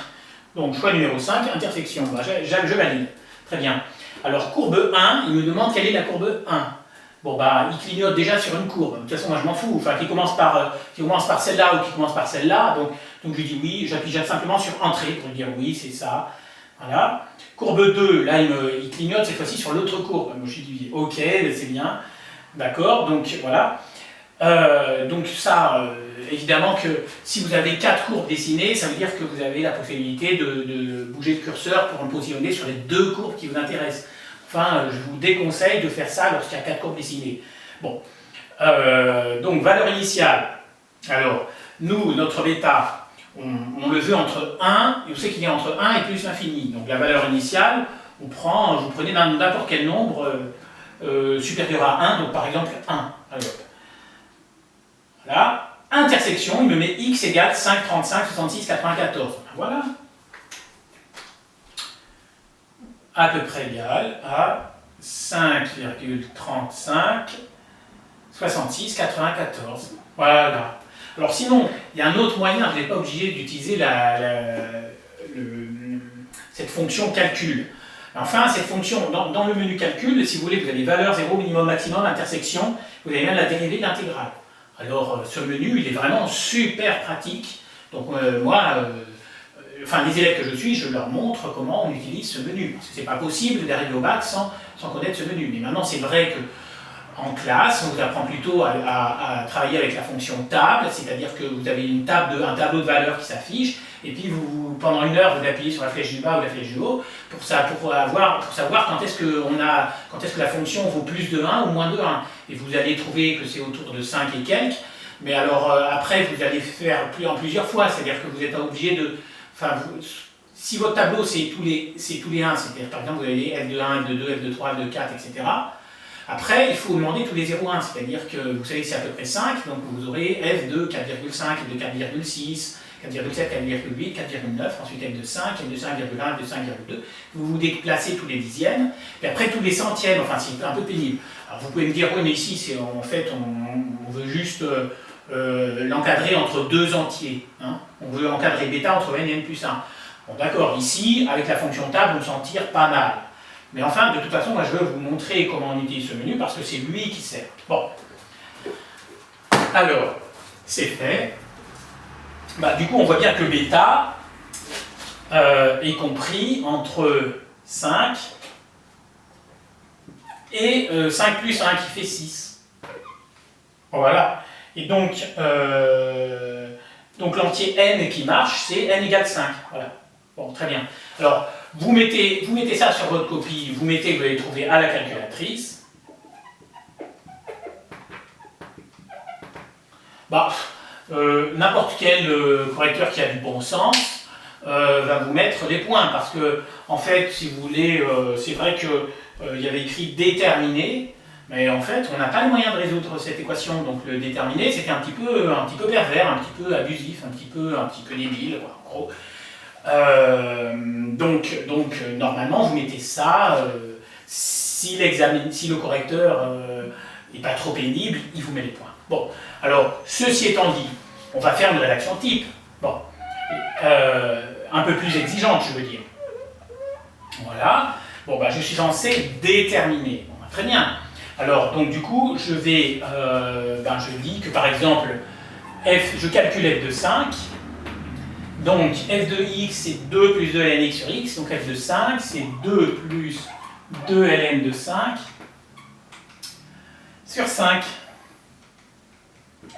Donc choix numéro 5, intersection. Je valide. Très bien. Alors courbe 1, il me demande quelle est la courbe 1. Bon, il clignote déjà sur une courbe. De toute façon, moi, je m'en fous. Enfin, qui commence par celle-là ou qui commence par celle-là. Donc, je lui dis oui. J'appuie simplement sur Entrée pour lui dire oui, c'est ça. Voilà. Courbe 2, là, il clignote cette fois-ci sur l'autre courbe. Donc, je lui dis OK, c'est bien. D'accord. Donc, voilà. Donc, ça, évidemment que si vous avez 4 courbes dessinées, ça veut dire que vous avez la possibilité de bouger le curseur pour le positionner sur les 2 courbes qui vous intéressent. Enfin, je vous déconseille de faire ça lorsqu'il y a 4 courbes dessinées. Bon, donc valeur initiale. Alors, nous, notre bêta, on le veut entre 1, et on sait qu'il est entre 1 et plus l'infini. Donc la valeur initiale, vous prenez n'importe quel nombre supérieur à 1, donc par exemple 1. Alors, voilà. Intersection, il me met x égale 5, 35, 66, 94. Voilà. À peu près égal à 5,35, 66, 94. Voilà. Alors sinon, il y a un autre moyen, vous n'êtes pas obligé d'utiliser cette fonction calcul. Enfin, cette fonction, dans le menu calcul, si vous voulez, vous avez valeur, 0, minimum, maximum, intersection, vous avez même la dérivée de l'intégrale. Alors, ce menu, il est vraiment super pratique. Donc, les élèves que je suis, je leur montre comment on utilise ce menu. Parce que c'est pas possible d'arriver au bac sans connaître ce menu. Mais maintenant, c'est vrai que en classe, on vous apprend plutôt à travailler avec la fonction table, c'est-à-dire que vous avez un tableau de valeurs qui s'affiche, et puis pendant une heure, vous appuyez sur la flèche du bas ou la flèche du haut pour savoir quand est-ce que la fonction vaut plus de 1 ou moins de 1. Et vous allez trouver que c'est autour de 5 et quelques, mais alors après, vous allez faire en plusieurs fois, c'est-à-dire que vous n'êtes pas obligé de... si votre tableau c'est tous les 1, c'est-à-dire par exemple vous avez f de 1, f de 2, f de 3, f de 4, etc. Après, il faut demander tous les 0,1, c'est-à-dire que vous savez que c'est à peu près 5, donc vous aurez f de 4,5, f de 4,6, 4,7, 4,8, 4,9, ensuite f de 5, f de 5,1, f de 5,2. Vous vous déplacez tous les dixièmes, et après tous les centièmes, enfin c'est un peu pénible. Alors vous pouvez me dire, oui mais ici, en fait, on veut juste l'encadrer entre 2 entiers. Hein. On veut encadrer bêta entre n et n plus 1. Bon d'accord, ici, avec la fonction table, on s'en tire pas mal. Mais enfin, de toute façon, moi je veux vous montrer comment on utilise ce menu parce que c'est lui qui sert. Bon. Alors, c'est fait. Du coup, on voit bien que bêta est compris entre 5 et 5 plus 1 qui fait 6. Voilà. Et donc l'entier n qui marche, c'est n égale 5. Voilà. Bon, très bien. Alors, vous mettez ça sur votre copie, vous allez trouver à la calculatrice. N'importe quel correcteur qui a du bon sens va vous mettre des points, parce que, en fait, si vous voulez, c'est vrai qu'il y avait écrit déterminé, mais en fait, on n'a pas le moyen de résoudre cette équation, donc le déterminé, c'était un petit peu pervers, un petit peu abusif, un petit peu débile, quoi, en gros. Donc, normalement, vous mettez ça, si le correcteur n'est pas trop pénible, il vous met les points. Bon, alors, ceci étant dit, on va faire une rédaction type. Bon, un peu plus exigeante, je veux dire. Voilà. Bon, je suis censé déterminer. Bon, très bien. Alors, donc du coup, je dis que par exemple, je calcule f de 5. Donc, f de x, c'est 2 plus 2 ln x sur x. Donc, f de 5, c'est 2 plus 2 ln de 5 sur 5.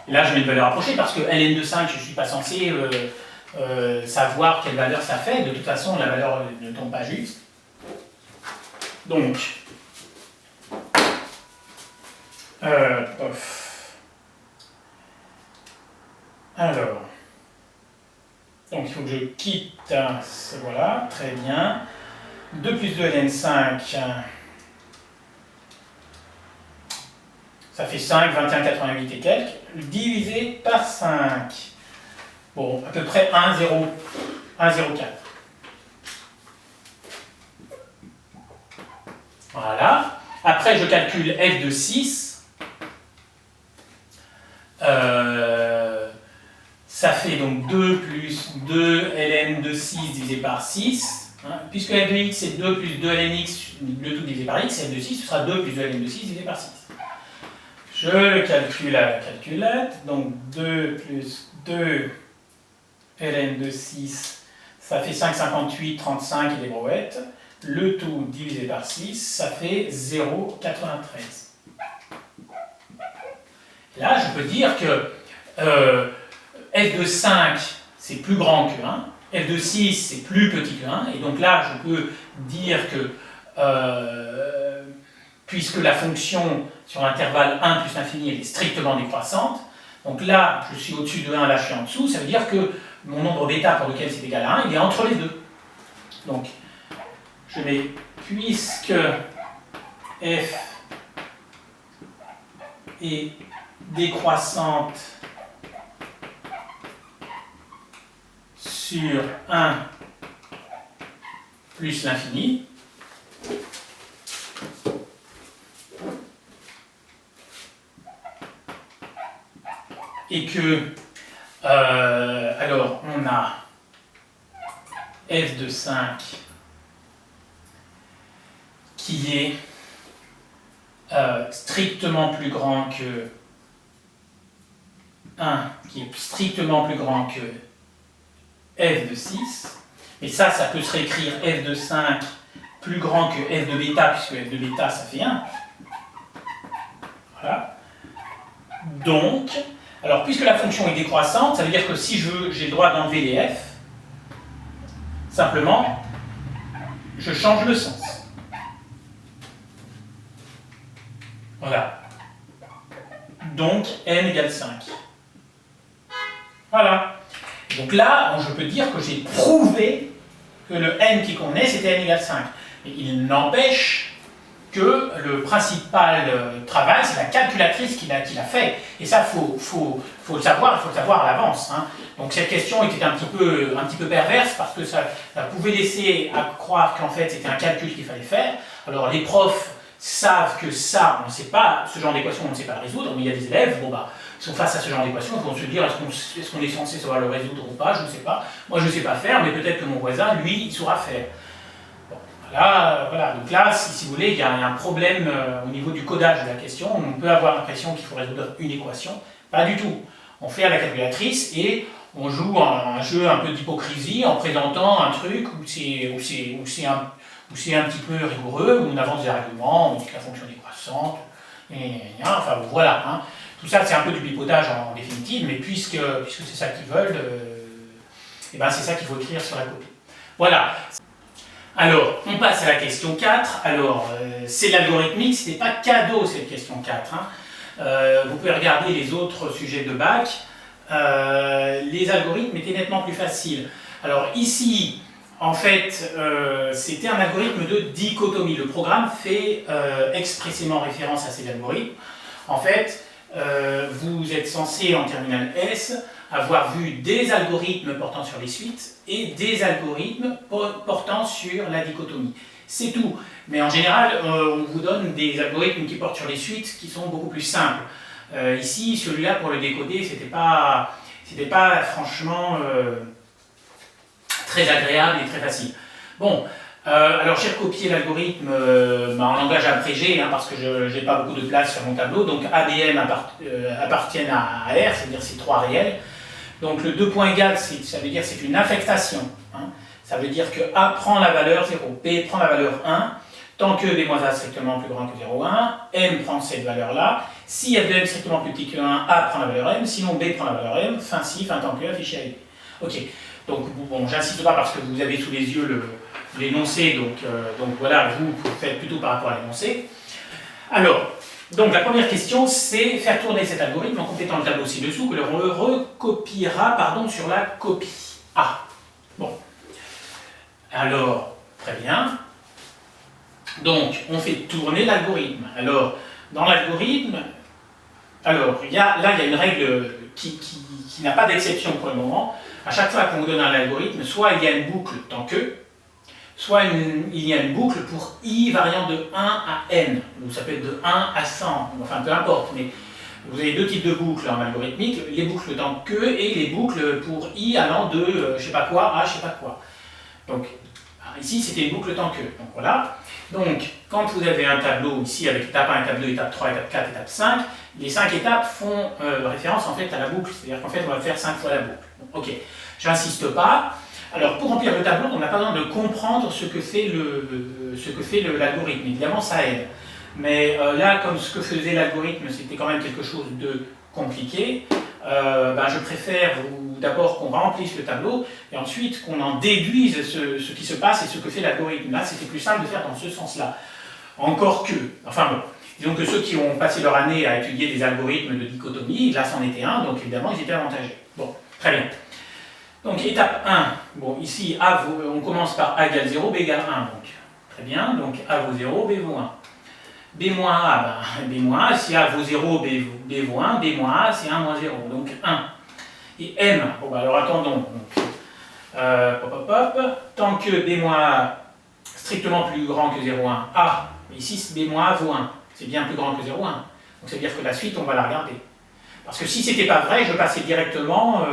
Et là, je mets une valeur approchée parce que ln de 5, je ne suis pas censé savoir quelle valeur ça fait. De toute façon, la valeur ne tombe pas juste. Donc, alors, donc il faut que je quitte, voilà, très bien. 2 plus 2 ln5, ça fait 5, 21, 88 et quelques, divisé par 5. Bon, à peu près 1, 0, 1, 0, 4. Voilà. Après, je calcule f de 6. Ça fait donc 2 plus 2 ln de 6 divisé par 6. Hein, puisque f de x c'est 2 plus 2 ln x, le tout divisé par x, f de 6, ce sera 2 plus 2 ln de 6 divisé par 6. Je le calcule à la calculette. Donc 2 plus 2 ln de 6, ça fait 5, 58, 35 et des brouettes. Le tout divisé par 6, ça fait 0,93. Là, je peux dire que f de 5, c'est plus grand que 1, f de 6, c'est plus petit que 1, et donc là, je peux dire que, puisque la fonction sur l'intervalle 1 plus l'infini, elle est strictement décroissante, donc là, je suis au-dessus de 1, là, je suis en dessous, ça veut dire que mon nombre bêta pour lequel c'est égal à 1, il est entre les deux. Donc, je mets, puisque f est décroissante sur 1 plus l'infini, et que, alors, on a f de 5 qui est strictement plus grand que 1, qui est strictement plus grand que f de 6, et ça peut se réécrire f de 5 plus grand que f de bêta, puisque f de bêta, ça fait 1. Voilà. Donc, alors, puisque la fonction est décroissante, ça veut dire que si je veux, j'ai le droit d'enlever les f, simplement, je change le sens. Voilà. Donc, n égale 5. Voilà. Donc là, je peux dire que j'ai prouvé que le n qui convenait, c'était n égale 5. Mais il n'empêche que le principal travail, c'est la calculatrice qui l'a fait. Et ça, faut le savoir à l'avance. Hein. Donc cette question était un petit peu perverse parce que ça pouvait laisser à croire qu'en fait c'était un calcul qu'il fallait faire. Alors les profs savent que ça, on ne sait pas, ce genre d'équation, on ne sait pas le résoudre, mais il y a des élèves, bon bah, ils sont face à ce genre d'équation, ils vont se dire est-ce qu'on est censé savoir le résoudre ou pas, je ne sais pas. Moi je ne sais pas faire, mais peut-être que mon voisin, lui, il saura faire. Bon, voilà. Donc là, si vous voulez, il y a un problème au niveau du codage de la question. On peut avoir l'impression qu'il faut résoudre une équation. Pas du tout. On fait à la calculatrice et on joue un jeu un peu d'hypocrisie en présentant un truc où c'est un petit peu rigoureux, où on avance des arguments, on dit que la fonction est décroissante, enfin voilà. Hein. Tout ça, c'est un peu du bipotage en définitive, mais puisque c'est ça qu'ils veulent, et ben c'est ça qu'il faut écrire sur la copie. Voilà. Alors, on passe à la question 4. Alors, c'est l'algorithmique, ce n'est pas cadeau cette question 4. Hein. Vous pouvez regarder les autres sujets de bac. Les algorithmes étaient nettement plus faciles. Alors ici, en fait, c'était un algorithme de dichotomie. Le programme fait expressément référence à ces algorithmes. En fait, vous êtes censé, en terminale S, avoir vu des algorithmes portant sur les suites et des algorithmes portant sur la dichotomie. C'est tout. Mais en général, on vous donne des algorithmes qui portent sur les suites qui sont beaucoup plus simples. Ici, celui-là, pour le décoder, c'était pas franchement très agréable et très facile. Bon, alors j'ai recopié l'algorithme en langage abrégé, hein, parce que je n'ai pas beaucoup de place sur mon tableau. Donc ABM appartiennent à R, c'est-à-dire c'est 3 réels. Donc le 2 points égal, ça veut dire c'est une affectation. Hein. Ça veut dire que A prend la valeur 0, B prend la valeur 1, tant que B moins A strictement plus grand que 0,1, M prend cette valeur-là, Si f de m est strictement plus petit que 1, A prend la valeur m, sinon B prend la valeur m, fin si, fin tant que affiché à b. Ok, donc bon, j'insiste pas parce que vous avez sous les yeux l'énoncé, donc voilà, vous faites plutôt par rapport à l'énoncé. Alors, donc la première question, c'est faire tourner cet algorithme en complétant le tableau ci-dessous que l'on recopiera sur la copie A. Bon, alors, très bien. Donc, on fait tourner l'algorithme. Alors, dans l'algorithme, il y a une règle qui n'a pas d'exception pour le moment. À chaque fois qu'on vous donne un algorithme, soit il y a une boucle tant que, soit il y a une boucle pour i variant de 1 à n. Donc ça peut être de 1 à 100, enfin peu importe, mais vous avez deux types de boucles en algorithmique, les boucles tant que et les boucles pour i allant de je sais pas quoi à je sais pas quoi. Donc ici c'était une boucle tant que. Donc voilà. Donc quand vous avez un tableau ici avec étape 1, étape 2, étape 3, étape 4, étape 5, les 5 étapes font référence en fait à la boucle, c'est-à-dire qu'en fait on va faire 5 fois la boucle. Donc, ok, j'insiste pas. Alors pour remplir le tableau, on n'a pas besoin de comprendre ce que fait l'algorithme. Évidemment ça aide. Mais là, comme ce que faisait l'algorithme, c'était quand même quelque chose de compliqué, je préfère d'abord qu'on remplisse le tableau et ensuite qu'on en déduise ce qui se passe et ce que fait l'algorithme. Là, c'était plus simple de faire dans ce sens-là. Encore que, enfin bon, disons que ceux qui ont passé leur année à étudier des algorithmes de dichotomie, là c'en était un, donc évidemment ils étaient avantagés. Bon, très bien. Donc étape 1, bon ici on commence par A égale 0, B égale 1, donc très bien, donc A vaut 0, B vaut 1. B moins A, B moins A, si A vaut 0, B vaut 1, B moins A c'est 1 moins 0, donc 1. Et M, bon alors attendons, tant que B moins A strictement plus grand que 0,1, A, ici B moins A vaut 1, c'est bien plus grand que 0,1, donc ça veut dire que la suite on va la regarder. Parce que si c'était pas vrai, je passais directement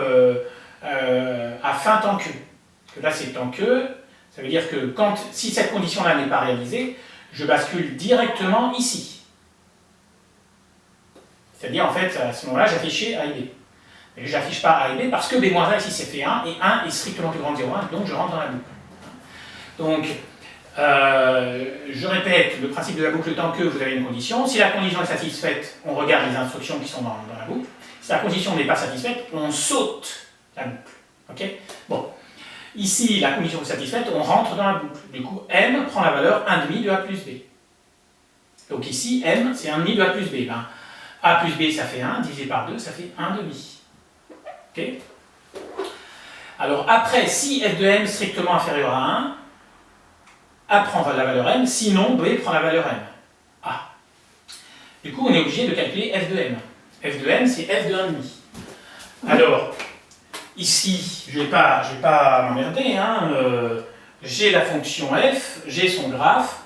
à fin tant que. Parce que là c'est tant que, ça veut dire que si cette condition-là n'est pas réalisée, je bascule directement ici. C'est-à-dire en fait, à ce moment-là, j'affichais A et B. Mais je n'affiche pas A et B parce que B moins 1 ici c'est fait 1, et 1 est strictement plus grand que 0,1, donc je rentre dans la boucle. Donc, je répète, le principe de la boucle tant que vous avez une condition. Si la condition est satisfaite, on regarde les instructions qui sont dans la boucle. Si la condition n'est pas satisfaite, on saute la boucle. Ok ? Bon. Ici, la condition est satisfaite, on rentre dans la boucle. Du coup, M prend la valeur 1,5 de A plus B. Donc ici, M, c'est 1,5 de A plus B. A plus B, ça fait 1, divisé par 2, ça fait 1,5. Ok ? Alors après, si f de m est strictement inférieur à 1, A prend la valeur m, sinon B prend la valeur m. A. Du coup, on est obligé de calculer f de m. F de m, c'est f de 1,5. Alors, ici, je ne vais pas m'emmerder, j'ai la fonction f, j'ai son graphe.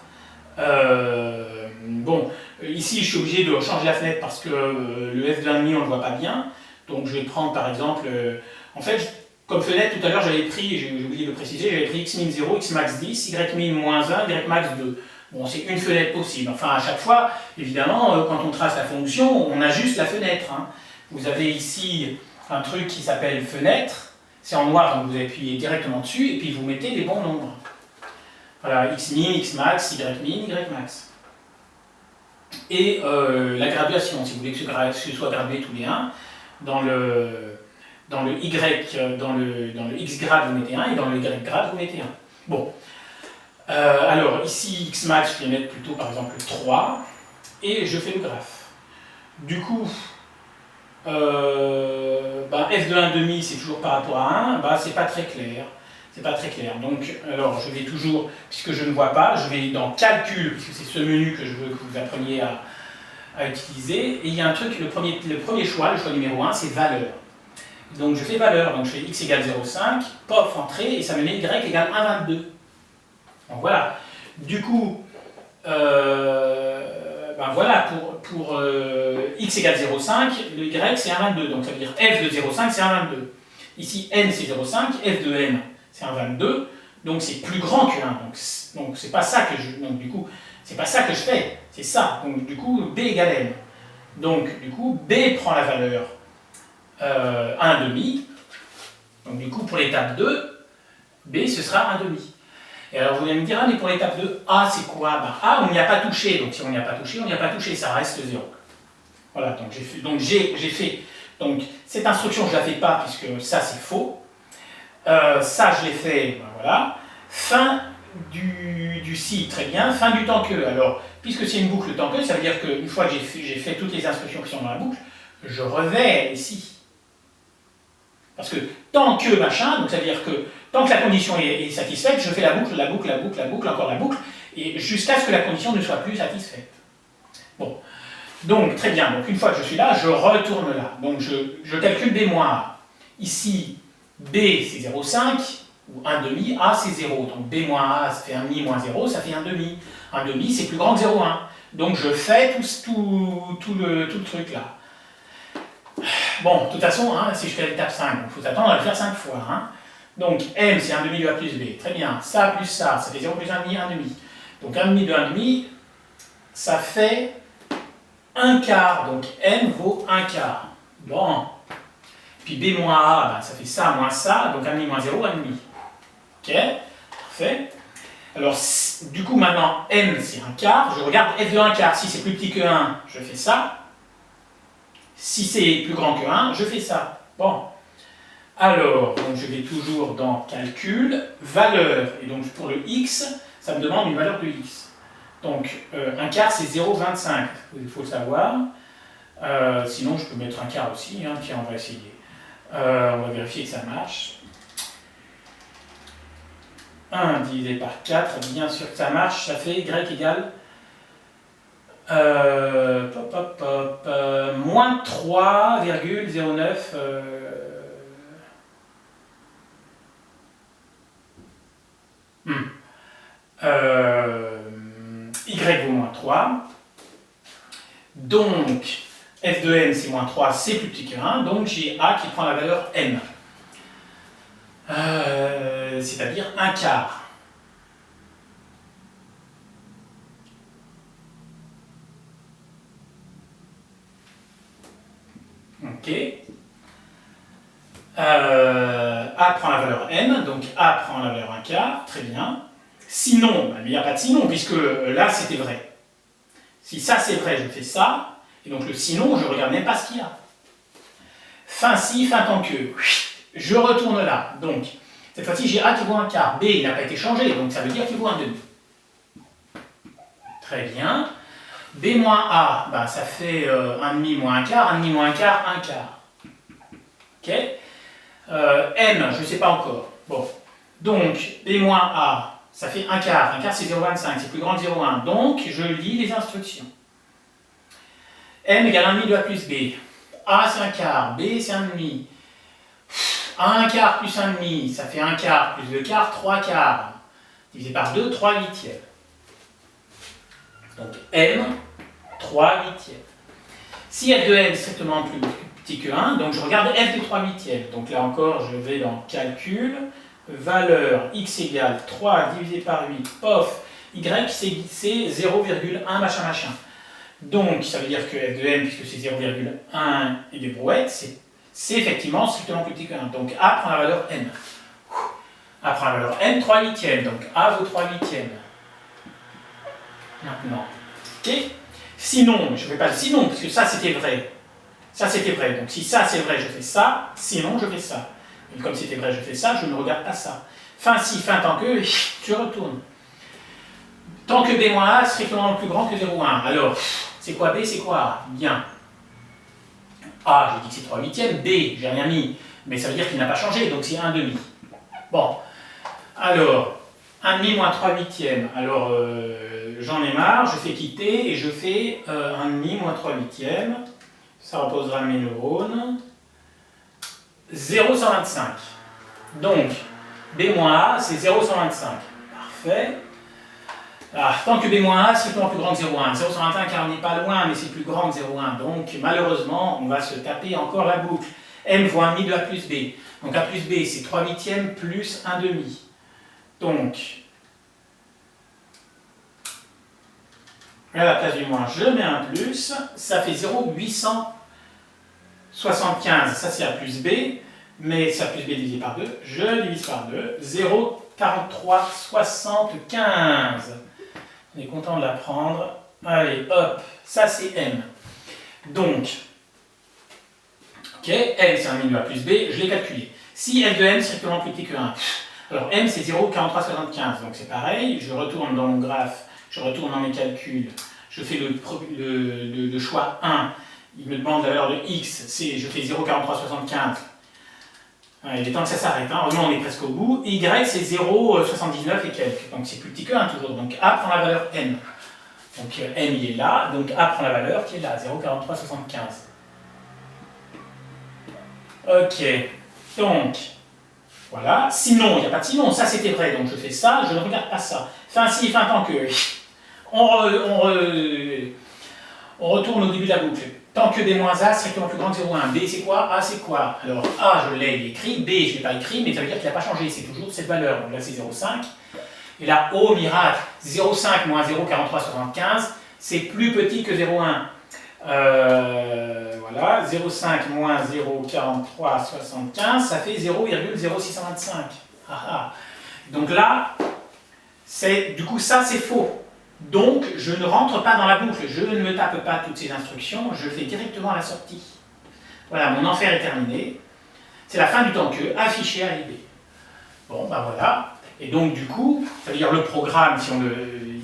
Ici, je suis obligé de changer la fenêtre parce que le f de 1,5, on ne le voit pas bien. Donc, je vais prendre par exemple, en fait, comme fenêtre, tout à l'heure, j'avais pris, j'ai oublié de préciser, j'avais pris x min 0, x max 10, y min moins 1, y max 2. Bon, c'est une fenêtre possible. Enfin, à chaque fois, évidemment, quand on trace la fonction, on ajuste la fenêtre. Vous avez ici un truc qui s'appelle fenêtre, c'est en noir, donc vous appuyez directement dessus, et puis vous mettez les bons nombres. Voilà, x min, x max, y min, y max. Et la graduation, si vous voulez que ce soit gradué tous les 1, dans le x grade vous mettez 1, et dans le y grade vous mettez 1. Bon. Alors ici, x max, je vais mettre plutôt par exemple 3, et je fais le graphe. Du coup, f de 1,5 c'est toujours par rapport à 1, c'est pas très clair. C'est pas très clair. Donc, alors je vais toujours, puisque je ne vois pas, je vais dans calcul, puisque c'est ce menu que je veux que vous appreniez à utiliser. Et il y a un truc, le premier choix, le choix numéro 1, c'est valeur. Donc je fais valeur, donc je fais x égale 0,5, pof, entrée, et ça me met y égale 1,22. Donc voilà. Du coup, voilà, pour x égale 0,5, le y c'est 1,22. Donc ça veut dire f de 0,5 c'est 1,22. Ici n c'est 0,5, f de m c'est 1,22. Donc c'est plus grand que 1. Donc c'est pas ça que je. Donc du coup, c'est pas ça que je fais. C'est ça. Donc du coup, b égale m. Donc du coup, b prend la valeur 1,5. Donc du coup, pour l'étape 2, b ce sera 1,5. Et alors vous allez me dire, mais pour l'étape 2, A c'est quoi ? A on n'y a pas touché, donc si on n'y a pas touché, on n'y a pas touché, ça reste 0. Voilà, donc donc cette instruction je ne la fais pas puisque ça c'est faux. Ça je l'ai fait, ben voilà. Fin du si, très bien. Fin du tant que. Alors, puisque c'est une boucle tant que, ça veut dire qu'une fois que j'ai fait toutes les instructions qui sont dans la boucle, je revais ici. Parce que tant que machin, donc ça veut dire que tant que la condition est satisfaite, je fais la boucle, encore la boucle, et jusqu'à ce que la condition ne soit plus satisfaite. Bon, donc très bien, donc une fois que je suis là, je retourne là. Donc je calcule B moins A. Ici, B c'est 0,5, ou 1 demi, A c'est 0. Donc B moins A ça fait 1 demi moins 0, ça fait 1 demi. 1 demi c'est plus grand que 0,1. Donc je fais tout le truc là. Bon, de toute façon, hein, si je fais l'étape 5, il faut s'attendre à le faire 5 fois. Hein. Donc M, c'est 1 demi de A plus B. Très bien. Ça plus ça fait 0 plus 1 demi, 1 demi. Donc 1 demi de 1 demi, ça fait 1 quart. Donc M vaut 1 quart. Bon. Puis B moins A, ben, ça fait ça moins ça. Donc 1 demi moins 0, 1 demi. Ok, parfait. Alors, du coup, maintenant, M, c'est 1 quart. Je regarde F de 1 quart. Si c'est plus petit que 1, je fais ça. Si c'est plus grand que 1, je fais ça. Bon. Alors, donc je vais toujours dans calcul, valeur. Et donc pour le x, ça me demande une valeur de x. Donc 1 quart c'est 0,25, il faut le savoir. Sinon je peux mettre 1 quart aussi, hein. Tiens, on va essayer. On va vérifier que ça marche. 1 divisé par 4, bien sûr que ça marche, ça fait y égale moins 3,09 y vaut moins 3. Donc, f de m c'est moins 3, c'est plus petit que 1. Donc, j'ai a qui prend la valeur m. C'est-à-dire 1 quart. Ok. A prend la valeur n, donc A prend la valeur 1 quart, très bien. Sinon, il n'y a pas de sinon, puisque là c'était vrai. Si ça c'est vrai, je fais ça, et donc le sinon, je ne regarde même pas ce qu'il y a. Fin si, fin tant que. Je retourne là. Donc, cette fois-ci, j'ai A qui vaut 1 quart. B, il n'a pas été changé, donc ça veut dire qu'il vaut 1 demi. Très bien. B moins A, ben, ça fait 1 demi moins 1 quart, 1 demi moins 1 quart, 1 quart. Ok. M, je ne sais pas encore. Bon. Donc, B moins A, ça fait 1 quart. 1 quart, c'est 0,25, c'est plus grand que 0,1. Donc, je lis les instructions. M égale 1 demi de A plus B. A, c'est 1 quart. B, c'est 1 demi. 1 quart plus 1 demi, ça fait 1 quart plus 2 quarts, 3 quarts. Divisé par 2, 3 huitièmes. Donc M, 3 huitièmes. Si f de m est strictement plus petit que 1, donc je regarde f de 3 huitièmes. Donc là encore, je vais dans calcul, valeur x égale 3 divisé par 8, pof, y c'est 0,1 machin machin. Donc ça veut dire que f de m, puisque c'est 0,1 et des brouettes, c'est effectivement strictement plus petit que 1. Donc A prend la valeur m. A prend la valeur m, 3 huitièmes. Donc A vaut 3 huitièmes. Maintenant. Ok. Sinon, je ne fais pas le sinon, parce que ça c'était vrai. Ça c'était vrai. Donc si ça c'est vrai, je fais ça. Sinon, je fais ça. Et comme c'était vrai, je fais ça, je ne regarde pas ça. Fin si, fin tant que, je retourne. Tant que B moins A est strictement plus grand que 0,1. Alors, c'est quoi B, c'est quoi A? Bien. A, j'ai dit que c'est 3 huitièmes. B, j'ai rien mis, mais ça veut dire qu'il n'a pas changé, donc c'est 1 demi. Bon. Alors, 1 demi moins 3 huitièmes. Alors, j'en ai marre, je fais quitter et je fais 1 demi moins 3 huitièmes. Ça reposera mes neurones. 0,125. Donc, B moins A, c'est 0,125. Parfait. Ah, tant que B moins A, c'est plus grand que 0,1. 0,125, car on n'est pas loin, mais c'est plus grand que 0,1. Donc, malheureusement, on va se taper encore la boucle. M vaut 1 demi de A plus B. Donc, A plus B, c'est 3 huitièmes plus 1 demi. Donc, à la place du moins, je mets un plus. Ça fait 0,875. Ça, c'est A plus B. Mais c'est A plus B divisé par 2. Je divise par 2. 0,4375. On est content de l'apprendre. Allez, hop. Ça, c'est M. Donc, ok, M c'est 1 de A plus B, je l'ai calculé. Si L de M c'est strictement plus petit que 1, alors M c'est 0,4375, donc c'est pareil, je retourne dans mon graphe, je retourne dans mes calculs, je fais le choix 1, il me demande la valeur de X, je fais 0,4375, il est temps que ça s'arrête, hein. Heureusement on est presque au bout, Y c'est 0,79 et quelques, donc c'est plus petit que 1 toujours, donc A prend la valeur M. Donc M il est là, donc A prend la valeur qui est là, 0,4375. Ok, donc, voilà. Sinon, il n'y a pas de sinon, ça c'était vrai, donc je fais ça, je ne regarde pas ça. Fin si, fin tant que. On retourne au début de la boucle. Tant que B-A strictement plus grand que 0,1. B c'est quoi? A c'est quoi? Alors A je l'ai écrit, B je ne l'ai pas écrit, mais ça veut dire qu'il n'a pas changé, c'est toujours cette valeur. Donc là c'est 0,5. Et là, oh miracle, 0,5 moins 0,4375, c'est plus petit que 0,1. Voilà, 0,5 moins 0,4375, ça fait 0,0625. Donc là, du coup ça c'est faux. Donc je ne rentre pas dans la boucle, je ne me tape pas toutes ces instructions, je fais directement à la sortie. Voilà, mon enfer est terminé. C'est la fin du temps que, affiché A et B. Bon, ben voilà. Et donc du coup, ça veut dire le programme, si on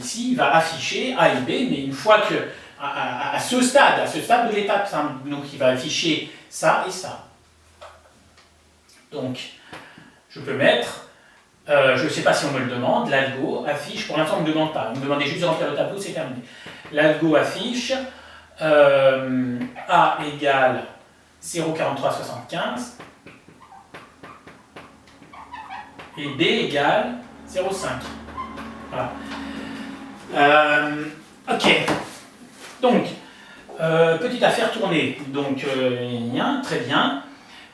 ici, il va afficher A et B, mais une fois que, à ce stade de l'étape, donc il va afficher ça et ça. Donc, je peux mettre, je ne sais pas si on me le demande, l'algo affiche, pour l'instant on ne me demande pas, on me demandait juste de remplir le tableau, c'est terminé. L'algo affiche A égale 0,4375 et B égale 0,5. Voilà. Ok. Donc, petite affaire tournée. Donc, très bien.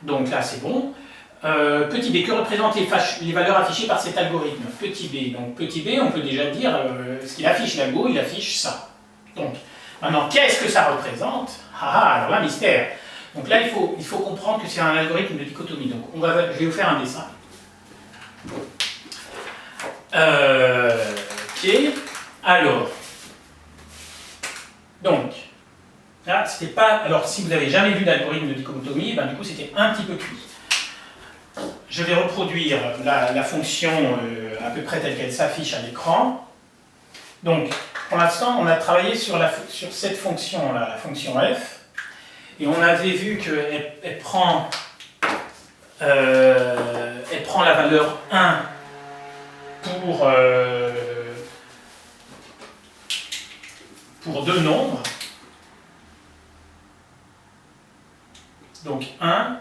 Donc là, c'est bon. Petit b, que représentent les valeurs affichées par cet algorithme? Petit b. Donc, petit b, on peut déjà dire ce qu'il affiche, l'algo, il affiche ça. Donc, maintenant, qu'est-ce que ça représente? Alors là, mystère. Donc là, il faut comprendre que c'est un algorithme de dichotomie. Donc, je vais vous faire un dessin. Ok. Alors, donc, là, c'était pas. Alors, si vous n'avez jamais vu l'algorithme de dichotomie, ben, du coup, c'était un petit peu cuit. Je vais reproduire la fonction à peu près telle qu'elle s'affiche à l'écran. Donc, pour l'instant, on a travaillé sur cette fonction-là, la fonction f, et on avait vu qu'elle prend la valeur 1 pour deux nombres. Donc 1,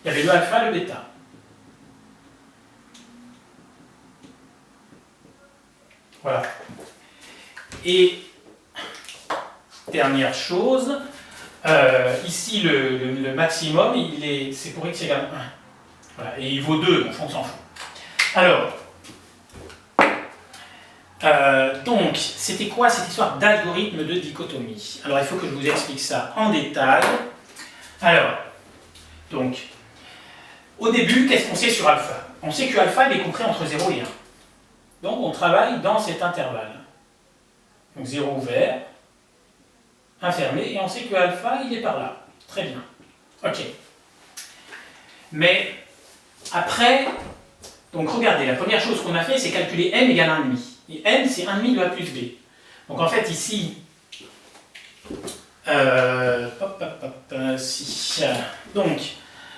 il y avait le alpha et le bêta. Voilà. Et dernière chose, ici le maximum, c'est pour x égale 1. Voilà. Et il vaut 2, on s'en fout. Alors, donc, c'était quoi cette histoire d'algorithme de dichotomie? Alors, il faut que je vous explique ça en détail. Alors, donc, au début, qu'est-ce qu'on sait sur alpha? On sait que alpha il est compris entre 0 et 1. Donc, on travaille dans cet intervalle. Donc, 0 ouvert, 1 fermé, et on sait que alpha, il est par là. Très bien. Ok. Mais, après, donc regardez, la première chose qu'on a fait, c'est calculer m égale 1,5. Et m, c'est 1,5 de a plus b. Donc, en fait, ici, donc,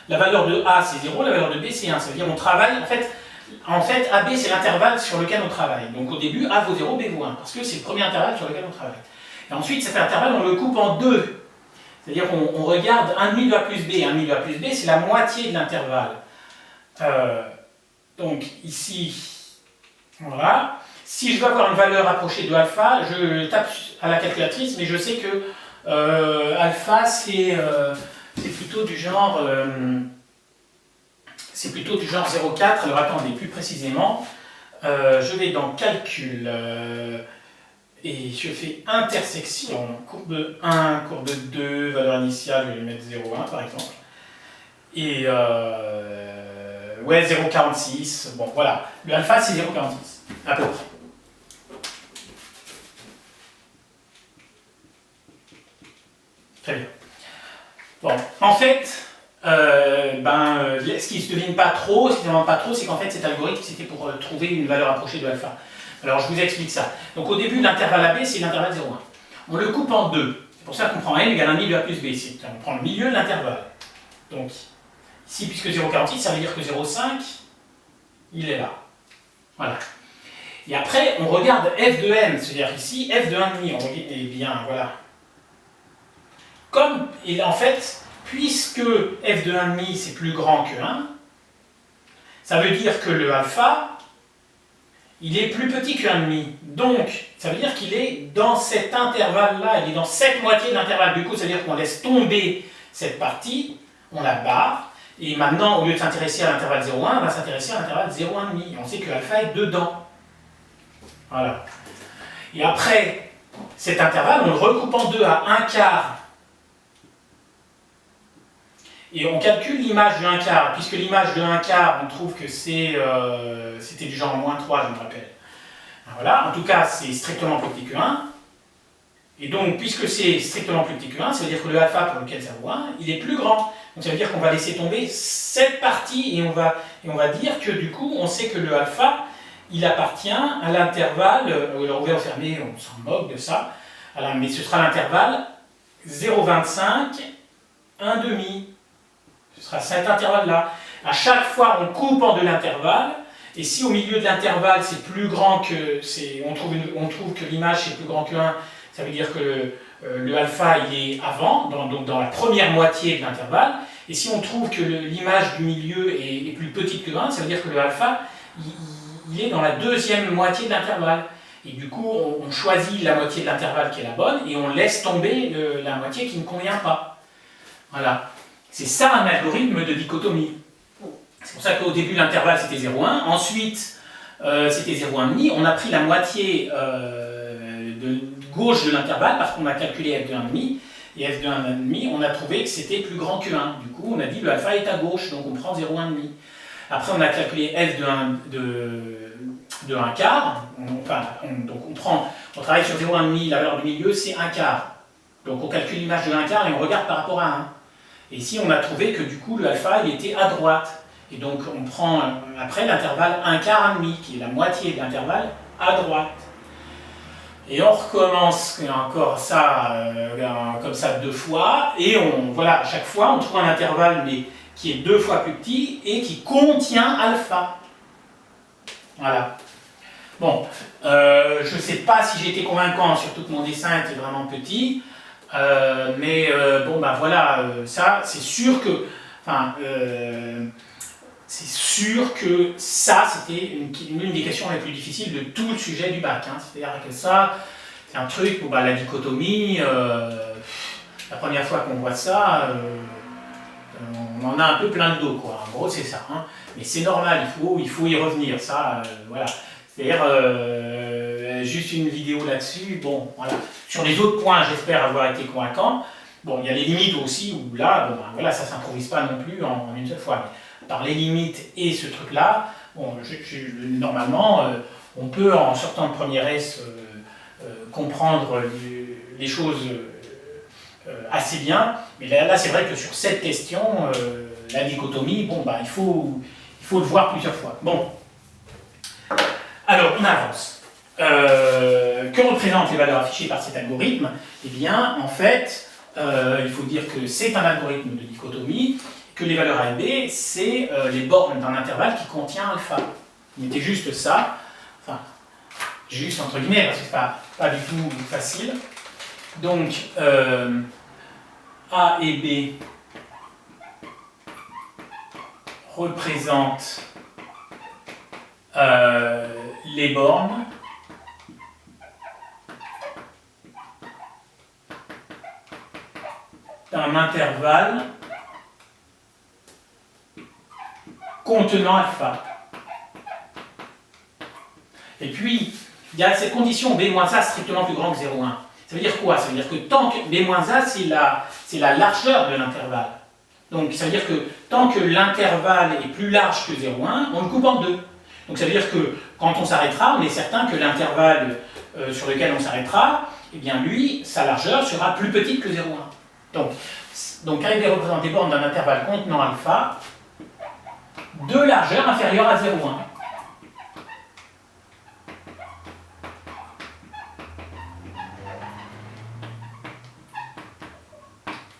la valeur de A c'est 0, la valeur de B c'est 1. Ça veut dire qu'on travaille, en fait AB c'est l'intervalle sur lequel on travaille. Donc au début, A vaut 0, B vaut 1, parce que c'est le premier intervalle sur lequel on travaille. Et ensuite, cet intervalle, on le coupe en deux. C'est-à-dire qu'on regarde 1,5 de A plus B. 1,5 de A plus B, c'est la moitié de l'intervalle. Donc ici, voilà. Si je veux avoir une valeur approchée de alpha, je tape à la calculatrice, mais je sais que alpha c'est plutôt du genre 0,4. Alors attendez, plus précisément, je vais dans calcul et je fais intersection, courbe 1, courbe 2, valeur initiale, je vais mettre 0,1 par exemple. Et ouais, 0,46. Bon voilà, le alpha c'est 0,46 à peu près. ce qui ne se devine pas trop, c'est qu'en fait cet algorithme c'était pour trouver une valeur approchée de alpha. Alors je vous explique ça. Donc au début l'intervalle AB c'est l'intervalle 0,1. On le coupe en deux. C'est pour ça qu'on prend M égale 1,5 de A plus B. On prend le milieu de l'intervalle. Donc ici puisque 0,46 ça veut dire que 0,5 il est là. Voilà. Et après on regarde f de m, c'est-à-dire ici f de 1,5. Et bien voilà. Comme il en fait, puisque f de 1,5 c'est plus grand que 1, ça veut dire que le alpha il est plus petit que 1,5. Donc, ça veut dire qu'il est dans cet intervalle-là, il est dans cette moitié de l'intervalle. Du coup, ça veut dire qu'on laisse tomber cette partie, on la barre, et maintenant, au lieu de s'intéresser à l'intervalle 0,1, on va s'intéresser à l'intervalle 0,1,5. On sait que alpha est dedans. Voilà. Et après cet intervalle, on le recoupe en deux à 1/4. Et on calcule l'image de 1/4, puisque l'image de 1/4, on trouve que c'était du genre -3, je me rappelle. Voilà, en tout cas, c'est strictement plus petit que 1. Et donc, puisque c'est strictement plus petit que 1, ça veut dire que le alpha pour lequel ça vaut 1, il est plus grand. Donc ça veut dire qu'on va laisser tomber cette partie, et on va dire que du coup, on sait que le alpha, il appartient à l'intervalle, ouvert ou fermé, on s'en moque de ça, mais ce sera l'intervalle 0,25, 1,5. Ce sera cet intervalle-là. À chaque fois, on coupe en deux l'intervalle, et si au milieu de l'intervalle, c'est plus grand que... on trouve que l'image c'est plus grand que 1, ça veut dire que le alpha, il est avant, donc dans la première moitié de l'intervalle, et si on trouve que l'image du milieu est plus petite que 1, ça veut dire que le alpha, il est dans la deuxième moitié de l'intervalle. Et du coup, on choisit la moitié de l'intervalle qui est la bonne, et on laisse tomber la moitié qui ne convient pas. Voilà. C'est ça un algorithme de dichotomie. C'est pour ça qu'au début l'intervalle c'était 0,1, ensuite c'était 0,1,5, on a pris la moitié de gauche de l'intervalle parce qu'on a calculé f de 1,5, et f de 1,5 on a trouvé que c'était plus grand que 1. Du coup on a dit le alpha est à gauche, donc on prend 0,1,5. Après on a calculé f de 1/4, on travaille sur 0,1,5, la valeur du milieu c'est 1/4. Donc on calcule l'image de 1/4 et on regarde par rapport à 1. Et ici, on a trouvé que du coup, le alpha, il était à droite. Et donc, on prend après l'intervalle 1/4, 1,5, qui est la moitié de l'intervalle, à droite. Et on recommence encore ça, comme ça 2 fois. Et voilà, à chaque fois, on trouve un intervalle mais qui est 2 fois plus petit et qui contient alpha. Voilà. Bon, je ne sais pas si j'ai été convaincant, surtout que mon dessin était vraiment petit. Bon ben voilà, ça c'est sûr que, ça c'était une des questions les plus difficiles de tout le sujet du bac. Hein. C'est-à-dire que ça, c'est un truc où la dichotomie, la première fois qu'on voit ça, on en a un peu plein le dos, quoi. En gros c'est ça. Hein. Mais c'est normal, il faut y revenir. Ça, voilà. C'est-à-dire juste une vidéo là-dessus. Bon, voilà. Sur les autres points, j'espère avoir été convaincant. Bon, il y a les limites aussi, où là, voilà, ça ne s'improvise pas non plus en une seule fois. Mais par les limites et ce truc-là, bon, normalement, on peut, en sortant de première S, comprendre les choses assez bien. Mais là c'est vrai que sur cette question, la dichotomie, bon, il faut le voir plusieurs fois. Bon. Alors, on avance. Que représentent les valeurs affichées par cet algorithme? Eh bien, en fait, il faut dire que c'est un algorithme de dichotomie, que les valeurs A et B, c'est les bornes d'un intervalle qui contient alpha. Mettez juste ça, enfin, juste entre guillemets, parce que c'est pas du tout facile. Donc, A et B représentent les bornes d'un intervalle contenant alpha. Et puis, il y a cette condition B-A strictement plus grand que 0,1. Ça veut dire quoi? Ça veut dire que tant que B-A, c'est la largeur de l'intervalle. Donc, ça veut dire que tant que l'intervalle est plus large que 0,1, on le coupe en deux. Donc, ça veut dire que quand on s'arrêtera, on est certain que l'intervalle sur lequel on s'arrêtera, eh bien, lui, sa largeur sera plus petite que 0,1. Donc A et B représentent des bornes d'un intervalle contenant alpha. de largeur inférieure à 0,1.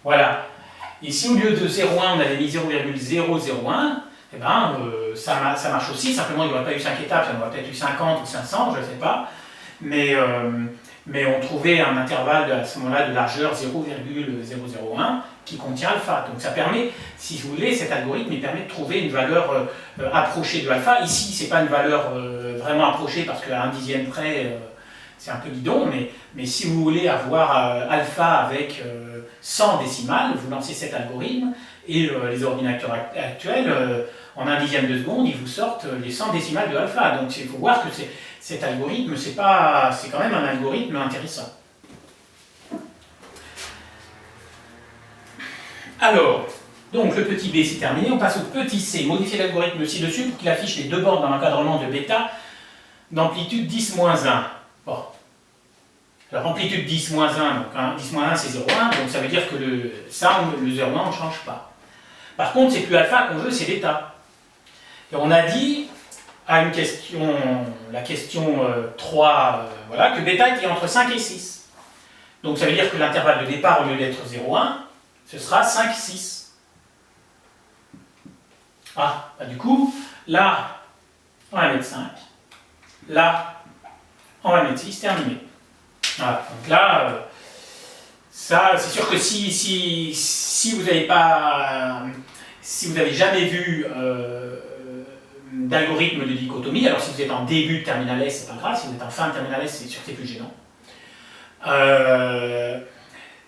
Voilà. Ici, au lieu de 0,1, on avait mis 0,001. Eh ben, ça marche aussi. Simplement, il n'y aurait pas eu 5 étapes, il y en aurait peut-être eu 50 ou 500, je ne sais pas. Mais on trouvait un intervalle à ce moment-là de largeur 0,001 qui contient alpha. Donc ça permet, si vous voulez, cet algorithme il permet de trouver une valeur approchée de alpha. Ici, ce n'est pas une valeur vraiment approchée parce qu'à un dixième près, c'est un peu bidon, mais si vous voulez avoir alpha avec 100 décimales, vous lancez cet algorithme et les ordinateurs actuels, en un dixième de seconde, ils vous sortent les 100 décimales de alpha. Donc il faut voir que cet algorithme, c'est quand même un algorithme intéressant. Alors, donc le petit b c'est terminé, on passe au petit c. Modifier l'algorithme ci-dessus pour qu'il affiche les deux bornes dans l'encadrement de bêta d'amplitude 10-1. Bon. Alors amplitude 10-1, donc 10-1 c'est 0,1, donc ça veut dire que le 0,1 on ne change pas. Par contre, c'est plus alpha qu'on veut, c'est bêta. Et on a dit à une question, la question 3, voilà, que bêta était entre 5 et 6. Donc ça veut dire que l'intervalle de départ, au lieu d'être 0,1, ce sera 5, 6. Ah, bah du coup, là, on va mettre 5. Là, on va mettre 6, terminé. Voilà, donc là, ça, c'est sûr que si vous n'avez pas, si vous n'avez jamais vu d'algorithme de dichotomie, alors si vous êtes en début de terminal S, c'est pas grave, si vous êtes en fin de terminal S, c'est sûr que c'est plus gênant.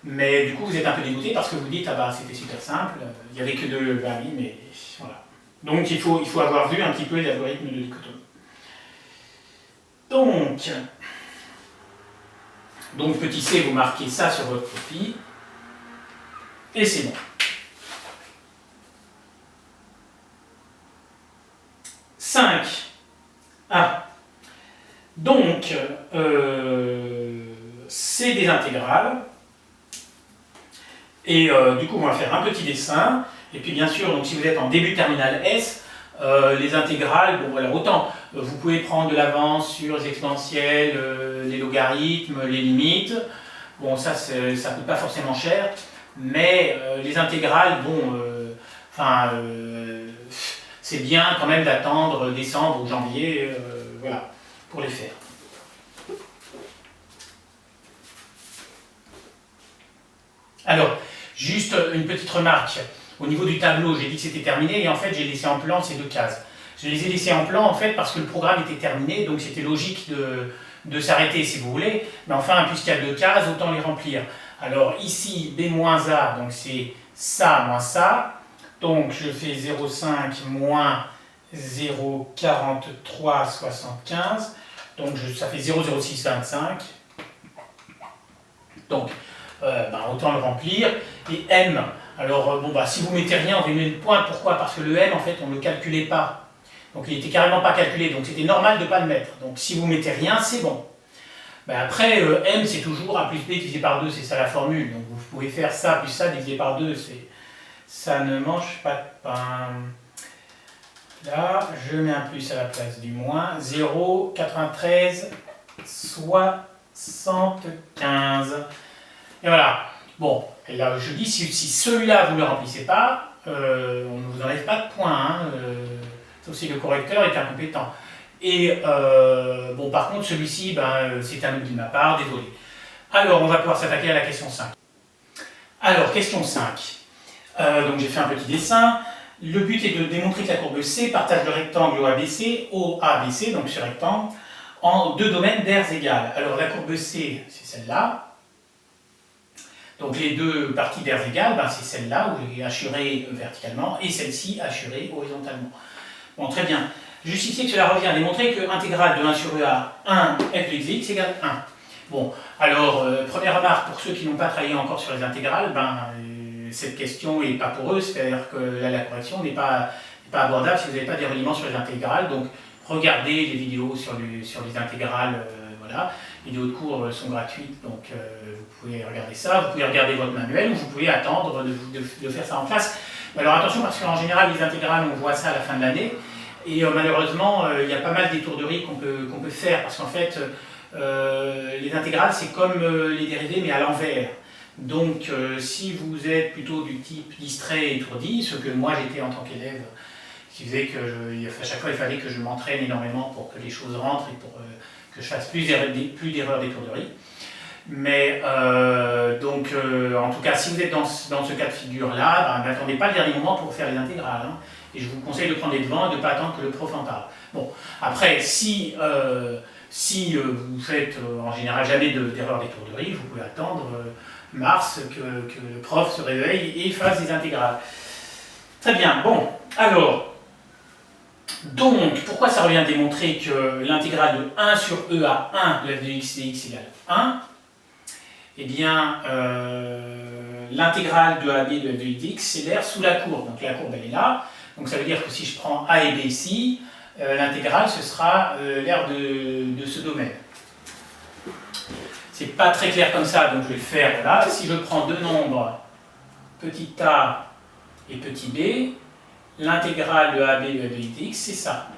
Mais du coup, vous êtes un peu dégoûté parce que vous dites, ah bah c'était super simple, il n'y avait que deux, bah oui, mais voilà. Donc il faut avoir vu un petit peu les algorithmes de dichotomie. Donc petit c, vous marquez ça sur votre copie, et c'est bon. 5. Ah. Donc, c'est des intégrales. Et du coup, on va faire un petit dessin. Et puis bien sûr, donc, si vous êtes en début de terminal S, les intégrales, bon voilà, autant vous pouvez prendre de l'avance sur les exponentielles, les logarithmes, les limites. Bon, ça ne coûte pas forcément cher, mais les intégrales, bon, c'est bien quand même d'attendre décembre ou janvier, voilà, pour les faire. Alors, juste une petite remarque. Au niveau du tableau, j'ai dit que c'était terminé et en fait j'ai laissé en plan ces deux cases. Je les ai laissées en plan en fait parce que le programme était terminé, donc c'était logique de s'arrêter si vous voulez. Mais enfin, puisqu'il y a deux cases, autant les remplir. Alors ici, B-A, donc c'est ça moins ça. Donc je fais 0,5 moins 0,4375. Donc ça fait 0,0625. Donc autant le remplir. Et M, alors si vous mettez rien, on va mettre le point. Pourquoi? Parce que le M, en fait, on ne le calculait pas. Donc il n'était carrément pas calculé, donc c'était normal de ne pas le mettre. Donc si vous mettez rien, c'est bon. Après, M, c'est toujours A plus B divisé par 2, c'est ça la formule. Donc vous pouvez faire ça plus ça divisé par 2, ça ne mange pas de pain. Là, je mets un plus à la place du moins. 0,93, 75. Et voilà. Bon, et là je dis, si celui-là vous ne le remplissez pas, on ne vous enlève pas de points, hein, sauf si le correcteur est incompétent. Et par contre, celui-ci, c'est un oubli de ma part, désolé. Alors, on va pouvoir s'attaquer à la question 5. Alors, question 5. Donc j'ai fait un petit dessin. Le but est de démontrer que la courbe C partage le rectangle OABC, donc ce rectangle, en deux domaines d'aires égales. Alors la courbe C, c'est celle-là. Donc les deux parties d'aires égales, c'est celle-là où elle est hachurée verticalement et celle-ci hachurée horizontalement. Bon, très bien. Justifier que cela revient à démontrer que l'intégrale de 1 sur E à 1 f de x égale 1. Bon, alors, première remarque, pour ceux qui n'ont pas travaillé encore sur les intégrales, cette question n'est pas pour eux, c'est-à-dire que là, la correction n'est pas abordable si vous n'avez pas des reliments sur les intégrales. Donc, regardez les vidéos sur les intégrales, voilà. Les vidéos de cours sont gratuites, donc vous pouvez regarder ça. Vous pouvez regarder votre manuel ou vous pouvez attendre de faire ça en classe. Alors attention, parce qu'en général, les intégrales, on voit ça à la fin de l'année, et malheureusement, il y a pas mal d'étourderies qu'on peut faire, parce qu'en fait, les intégrales, c'est comme les dérivés, mais à l'envers. Donc, si vous êtes plutôt du type distrait et étourdi, ce que moi j'étais en tant qu'élève, qui faisait que à chaque fois il fallait que je m'entraîne énormément pour que les choses rentrent et pour que je fasse plus d'erreurs d'étourderie. Mais en tout cas, si vous êtes dans ce cas de figure-là, n'attendez pas le dernier moment pour faire les intégrales. Hein. Et je vous conseille de prendre les devants et de ne pas attendre que le prof en parle. Bon, après, si vous faites en général jamais d'erreur d'étourderie, vous pouvez attendre mars que le prof se réveille et fasse les intégrales. Très bien, bon, alors, donc, pourquoi ça revient à démontrer que l'intégrale de 1 sur e à 1 de f de x dx égale 1? Eh bien, l'intégrale de AB de f de x dx, c'est l'air sous la courbe. Donc la courbe, elle est là. Donc ça veut dire que si je prends A et B ici, l'intégrale, ce sera l'aire de ce domaine. C'est pas très clair comme ça, donc je vais le faire là. Si je prends deux nombres, petit a et petit b, l'intégrale de AB de f de x dx, c'est ça.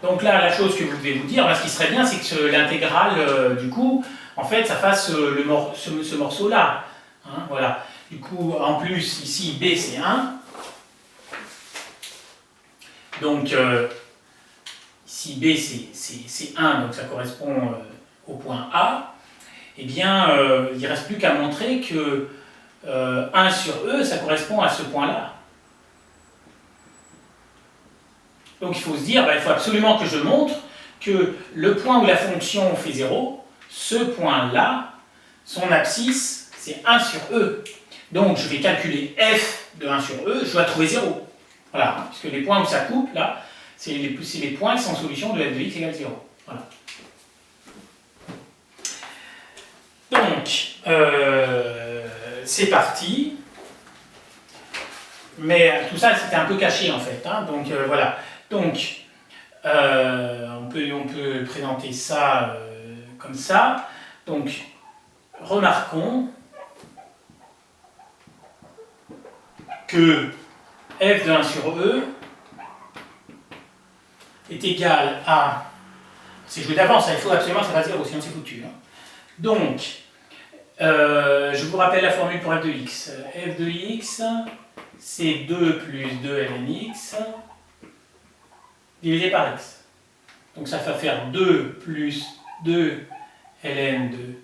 Donc là, la chose que vous devez vous dire, ce qui serait bien, c'est que l'intégrale, du coup, en fait, ça fasse ce morceau-là. Hein, voilà. Du coup, en plus, ici, b, c'est 1. Donc, ici, b, c'est 1, donc ça correspond au point A. Eh bien, il ne reste plus qu'à montrer que 1 sur e, ça correspond à ce point-là. Donc il faut se dire, il faut absolument que je montre que le point où la fonction fait 0, ce point-là, son abscisse, c'est 1 sur e. Donc je vais calculer f de 1 sur e, je dois trouver 0. Voilà, puisque les points où ça coupe, là, c'est les points sans solution de f de x égale 0. Voilà. Donc, c'est parti. Mais tout ça, c'était un peu caché en fait. Hein, donc voilà. Donc, on peut présenter ça comme ça. Donc, remarquons que f de 1 sur e est égal à... C'est joué d'avance, il faut absolument que ça fasse 0, sinon c'est foutu. Hein. Donc, je vous rappelle la formule pour f de x. F de x, c'est 2 plus 2 ln x divisé par x. Donc ça va faire 2 plus 2 ln de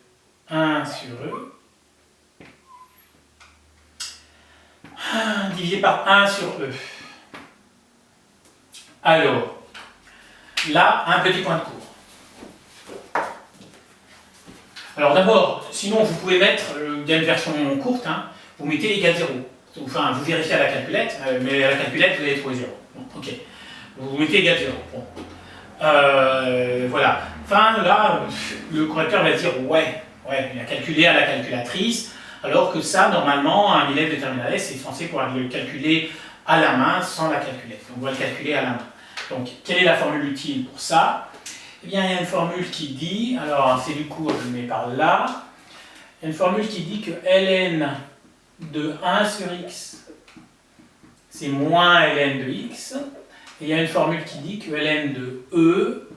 1 sur e divisé par 1 sur e. Alors, là, un petit point de cours. Alors d'abord, sinon vous pouvez mettre, il y a une version courte, hein, vous mettez égal 0. Enfin, vous vérifiez à la calculette, mais à la calculette, vous allez trouver 0. Bon, ok. Vous mettez égal 0. Bon. Voilà. Enfin, là, le correcteur va dire ouais, il a calculé à la calculatrice, alors que ça, normalement, un élève de terminale S est censé pouvoir le calculer à la main sans la calculette. Donc, on va le calculer à la main. Donc, quelle est la formule utile pour ça? Eh bien, il y a une formule qui dit, alors c'est du coup, je le mets par là, il y a une formule qui dit que ln de 1 sur x, c'est moins ln de x, et il y a une formule qui dit que ln de e,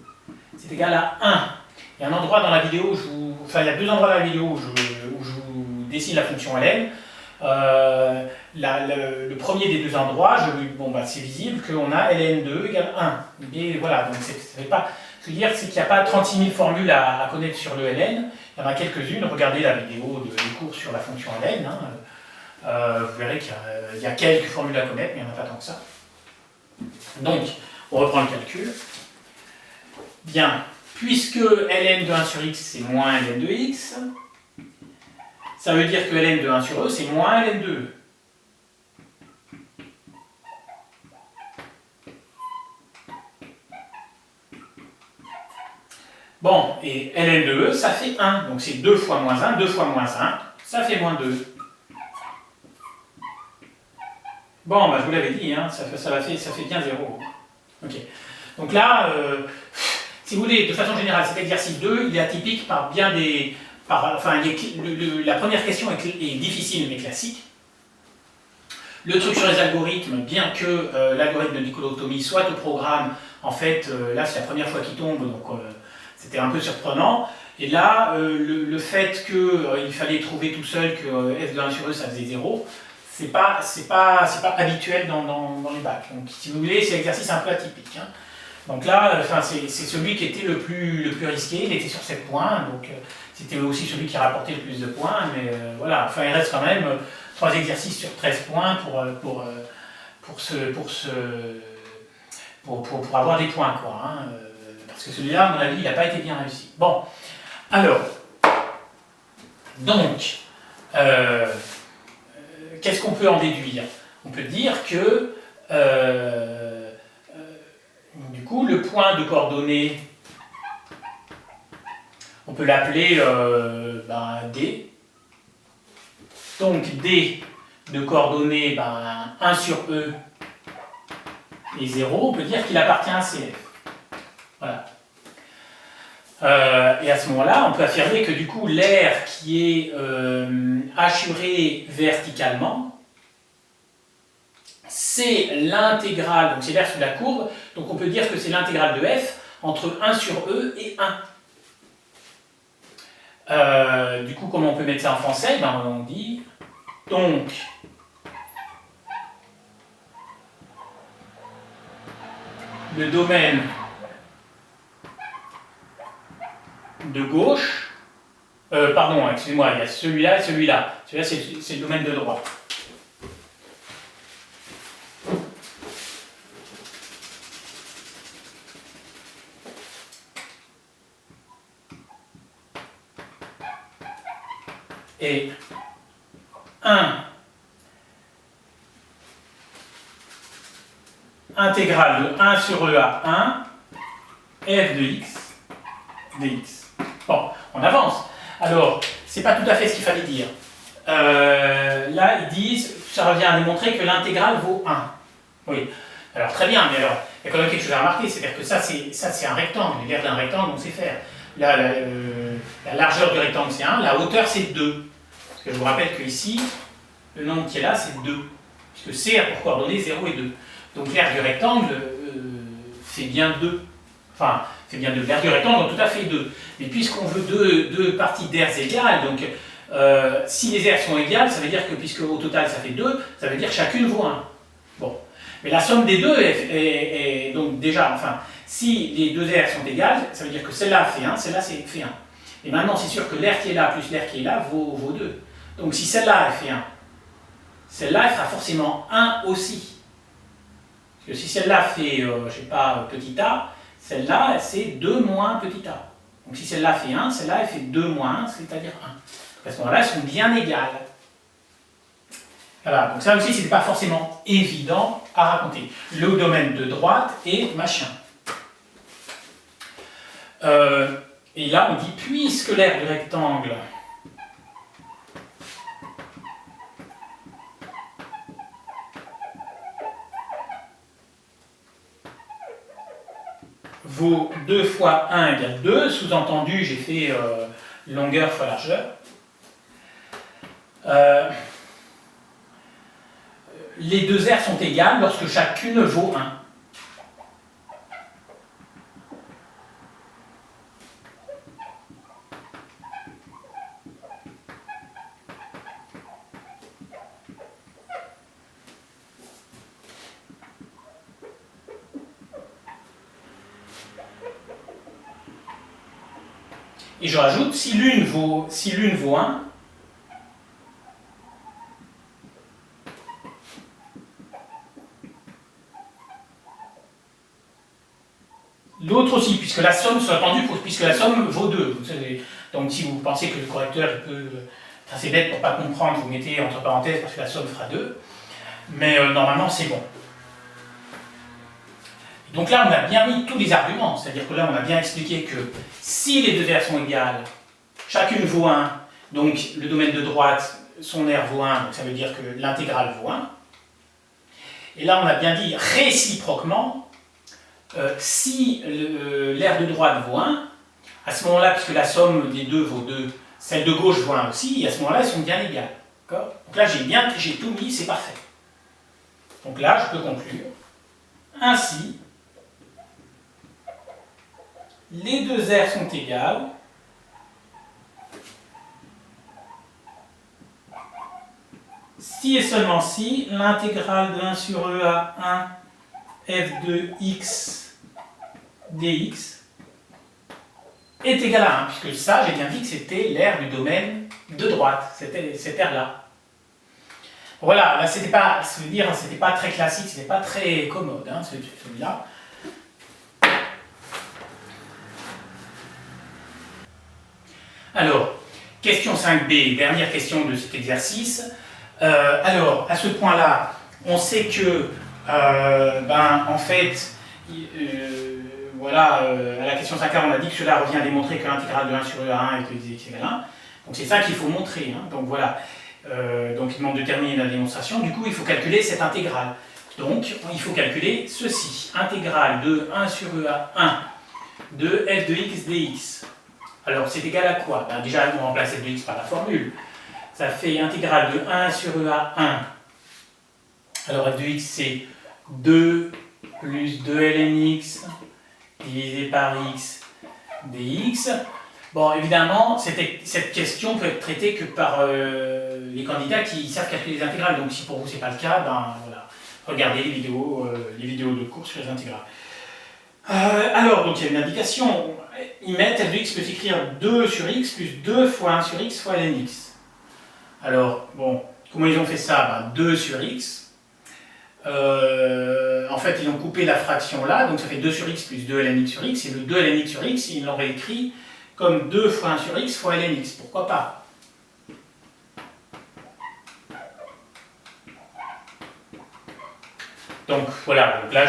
c'est égal à 1. Il y a un endroit dans la vidéo, il y a deux endroits dans la vidéo où je vous dessine la fonction ln. Le premier des deux endroits, c'est visible qu'on a ln de e égale 1. Et voilà, donc c'est pas... Ce que je veux dire, c'est qu'il n'y a pas 36 000 formules à connaître sur le ln. Il y en a quelques-unes. Regardez la vidéo des cours sur la fonction ln. Hein. Vous verrez qu'il y a quelques formules à connaître, mais il n'y en a pas tant que ça. Donc, on reprend le calcul. Bien, puisque ln de 1 sur x, c'est moins ln de x, ça veut dire que ln de 1 sur e, c'est moins ln de e. Bon, et ln de e, ça fait 1. Donc c'est 2 fois moins 1, 2 fois moins 1, ça fait moins 2. Bon, je vous l'avais dit, hein, ça fait bien 0. Ok. Donc là, si vous voulez, de façon générale, cet exercice 2, il est atypique par bien des... la première question est difficile mais classique. Le truc sur les algorithmes, bien que l'algorithme de dichotomie soit au programme, en fait, là c'est la première fois qu'il tombe, donc c'était un peu surprenant. Et là, le fait qu'il fallait trouver tout seul que f de 1 sur e ça faisait 0, c'est pas habituel dans les bacs. Donc si vous voulez, c'est un exercice un peu atypique. Hein. Donc là, c'est celui qui était le plus risqué, il était sur 7 points, donc c'était aussi celui qui rapportait le plus de points, mais voilà, enfin il reste quand même 3 exercices sur 13 points pour avoir des points, quoi. Hein, parce que celui-là, à mon avis, il n'a pas été bien réussi. Bon, alors, donc, qu'est-ce qu'on peut en déduire? On peut dire que, du coup, le point de coordonnées, on peut l'appeler D. Donc, D de coordonnées 1 sur E et 0, on peut dire qu'il appartient à CF. Voilà. Et à ce moment-là, on peut affirmer que du coup, l'aire qui est hachuré verticalement, c'est l'intégrale, donc c'est l'aire sous la courbe, donc on peut dire que c'est l'intégrale de f entre 1 sur E et 1. Du coup, comment on peut mettre ça en français? On dit, donc, le domaine de gauche, pardon, excusez-moi, il y a celui-là et celui-là. Celui-là, c'est le domaine de droite. Et 1 intégrale de 1 sur E à 1, f de x dx. Bon, on avance. Alors, c'est pas tout à fait ce qu'il fallait dire. Là, ils disent, ça revient à démontrer que l'intégrale vaut 1. Oui. Alors, très bien, mais alors, il y a quand même quelque chose à remarquer, c'est-à-dire que ça, c'est un rectangle. L'aire d'un rectangle, on sait faire. Là, la largeur du rectangle, c'est 1, la hauteur, c'est 2. Parce que je vous rappelle qu'ici, le nombre qui est là, c'est 2. Puisque C a pour coordonnées 0 et 2. Donc, l'aire du rectangle fait bien 2. Enfin, c'est bien 2. L'aire du rectangle, donc tout à fait 2. Mais puisqu'on veut deux parties d'aires égales, donc si les aires sont égales, ça veut dire que, puisque au total ça fait 2, ça veut dire que chacune vaut 1. Bon. Mais la somme des deux est donc déjà, enfin, si les deux aires sont égales, ça veut dire que celle-là fait 1, celle-là fait 1. Et maintenant, c'est sûr que l'aire qui est là plus l'aire qui est là vaut 2. Donc si celle-là elle fait 1, celle-là elle fera forcément 1 aussi. Parce que si celle-là fait, je sais pas, petit a, celle-là, c'est 2 moins petit a. Donc si celle-là fait 1, celle-là, elle fait 2 moins 1, c'est-à-dire 1. À ce moment-là, elles sont bien égales. Voilà, donc ça aussi, ce n'est pas forcément évident à raconter. Le domaine de droite et machin. Et là, on dit, puisque l'aire du rectangle vaut 2 fois 1 égale 2, sous-entendu, j'ai fait longueur fois largeur. Les deux aires sont égales lorsque chacune vaut 1. Et je rajoute, si l'une vaut 1, l'autre aussi, puisque la somme, sous-entendu, puisque la somme vaut 2. Donc si vous pensez que le correcteur peut... Enfin, c'est bête pour ne pas comprendre, vous mettez entre parenthèses parce que la somme fera 2. Mais normalement, c'est bon. Donc là, on a bien mis tous les arguments, c'est-à-dire que là, on a bien expliqué que si les deux aires sont égales, chacune vaut 1, donc le domaine de droite, son aire vaut 1, donc ça veut dire que l'intégrale vaut 1. Et là, on a bien dit réciproquement, si l'aire de droite vaut 1, à ce moment-là, puisque la somme des deux vaut 2, celle de gauche vaut 1 aussi, et à ce moment-là, elles sont bien égales. Donc là, j'ai tout mis, c'est parfait. Donc là, je peux conclure. Ainsi, les deux R sont égales. Si et seulement si l'intégrale de 1 sur E à 1 f de x dx est égale à 1, puisque ça, j'ai bien dit que c'était l'aire du domaine de droite, c'était cette aire-là. Voilà, là, c'était pas, c'était pas très classique, c'était pas très commode, hein, celui-là. Alors, question 5b, dernière question de cet exercice. Alors, à ce point-là, on sait que, en fait, voilà, à la question 5a, on a dit que cela revient à démontrer que l'intégrale de 1 sur E à 1 est égale à 1. Donc c'est ça qu'il faut montrer. Hein. Donc voilà. Donc il demande de terminer la démonstration. Du coup, il faut calculer cette intégrale. Donc, il faut calculer ceci. Intégrale de 1 sur E à 1 de f de x dx. Alors, c'est égal à quoi? Déjà, on remplace f de x par la formule. Ça fait intégrale de 1 sur E à 1. Alors, f de x, c'est 2 plus 2 ln x divisé par x dx. Bon, évidemment, cette question peut être traitée que par les candidats qui savent calculer les intégrales. Donc, si pour vous, ce n'est pas le cas, voilà. Regardez les vidéos de cours sur les intégrales. Alors, donc, il y a une indication. Ils mettent f de x peut s'écrire 2 sur x plus 2 fois 1 sur x fois ln x. Alors, bon, comment ils ont fait ça? 2 sur x. En fait, ils ont coupé la fraction là, donc ça fait 2 sur x plus 2 ln x sur x. Et le 2 ln x sur x, ils l'ont réécrit comme 2 fois 1 sur x fois ln x. Pourquoi pas? Donc voilà, donc là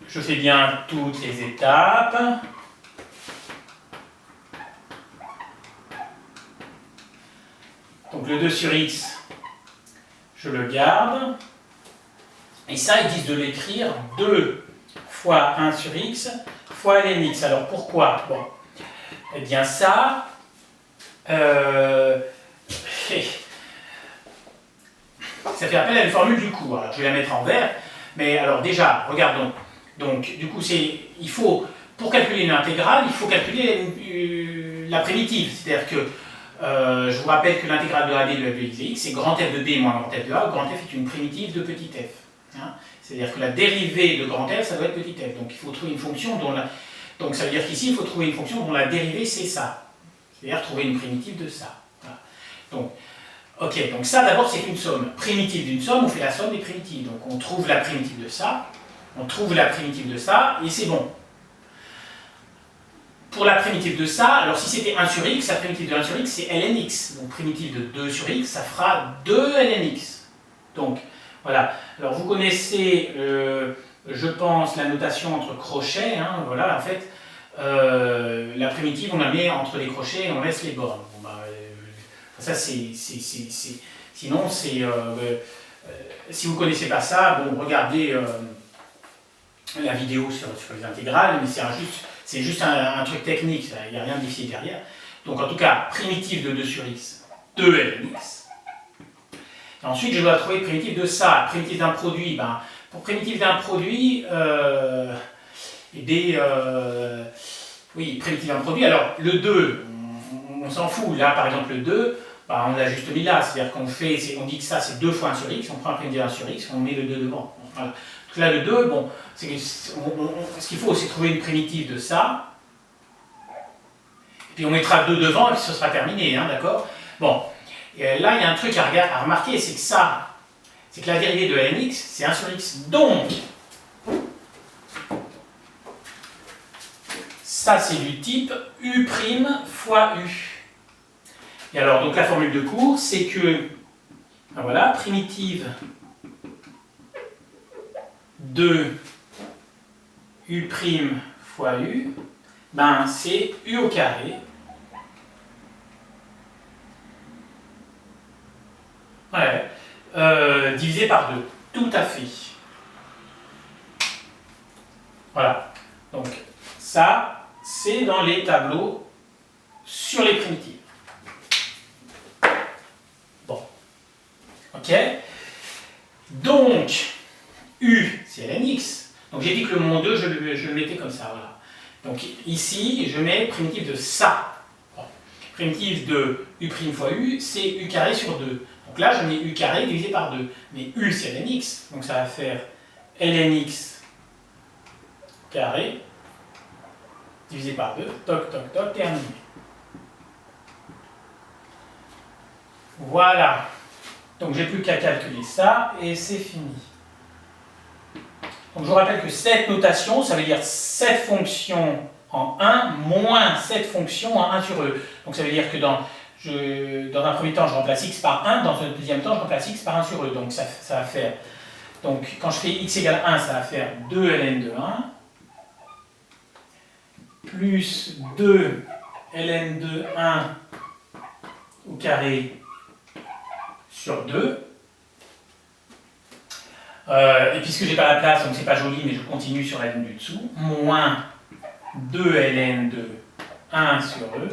je fais bien toutes les étapes. Donc le 2 sur x, je le garde. Et ça, ils disent de l'écrire 2 fois 1 sur x fois ln x. Alors pourquoi? Bon, eh bien ça, ça fait appel à une formule du coup. Alors, je vais la mettre en vert. Mais alors déjà, regardons. Donc du coup, il faut, pour calculer une intégrale, il faut calculer la primitive. C'est-à-dire que, je vous rappelle que l'intégrale de AD de f de x dx, c'est grand F de B moins grand F de A, où grand F est une primitive de petit f. Hein, c'est-à-dire que la dérivée de grand F, ça doit être petit f. Donc il faut trouver une fonction dont la... Donc ça veut dire qu'ici, il faut trouver une fonction dont la dérivée, c'est ça. C'est-à-dire trouver une primitive de ça. Voilà. Donc, ok, donc ça d'abord, c'est une somme. Primitive d'une somme, on fait la somme des primitives. Donc on trouve la primitive de ça, on trouve la primitive de ça, et c'est bon. Pour la primitive de ça, alors si c'était 1 sur x, la primitive de 1 sur x, c'est ln x. Donc primitive de 2 sur x, ça fera 2 ln x. Donc, voilà. Alors vous connaissez, je pense, la notation entre crochets. Hein, voilà, en fait, la primitive, on la met entre les crochets et on laisse les bornes. Bon, ça, sinon, c'est... si vous ne connaissez pas ça, bon, regardez la vidéo sur les intégrales, mais c'est juste un truc technique, il n'y a rien de difficile derrière. Donc en tout cas, primitive de 2 sur x, 2 ln x. Et ensuite, je dois trouver primitive de ça. Primitive d'un produit, pour primitive d'un produit, oui, primitive d'un produit, alors le 2, on s'en fout. Là, par exemple, le 2, on l'a juste mis là, c'est-à-dire qu'on dit que ça c'est 2 fois 1 sur x, on prend un primitive 1 sur x, on met le 2 devant. Voilà. Donc là, le 2, bon, ce qu'il faut, c'est trouver une primitive de ça. Et puis on mettra 2 devant et puis ce sera terminé, hein, d'accord? Bon, et là, il y a un truc à remarquer, c'est que ça, c'est que la dérivée de ln x, c'est 1 sur x. Donc, ça, c'est du type u' fois u. Et alors, donc la formule de cours, c'est que, voilà, primitive de u' fois u, c'est u au carré. Ouais, divisé par 2. Tout à fait. Voilà. Donc, ça, c'est dans les tableaux sur les primitives. Bon. Ok. Donc, U, c'est lnx. Donc j'ai dit que le moment 2, je le mettais comme ça, voilà. Donc ici, je mets primitive de ça. Bon. Primitive de U' fois U, c'est U carré sur 2. Donc là, je mets U carré divisé par 2. Mais U, c'est lnx. Donc ça va faire lnx carré divisé par 2. Toc, toc, toc, terminé. Voilà. Donc j'ai plus qu'à calculer ça et c'est fini. Donc je vous rappelle que cette notation, ça veut dire cette fonction en 1 moins cette fonction en 1 sur E. Donc ça veut dire que dans un premier temps, je remplace x par 1, dans un deuxième temps, je remplace x par 1 sur E. Donc ça va faire, donc quand je fais x égale 1, ça va faire 2 ln de 1 plus 2 ln de 1 au carré sur 2. Et puisque j'ai pas la place, donc c'est pas joli, mais je continue sur la ligne du dessous, moins 2 ln de 1 sur E.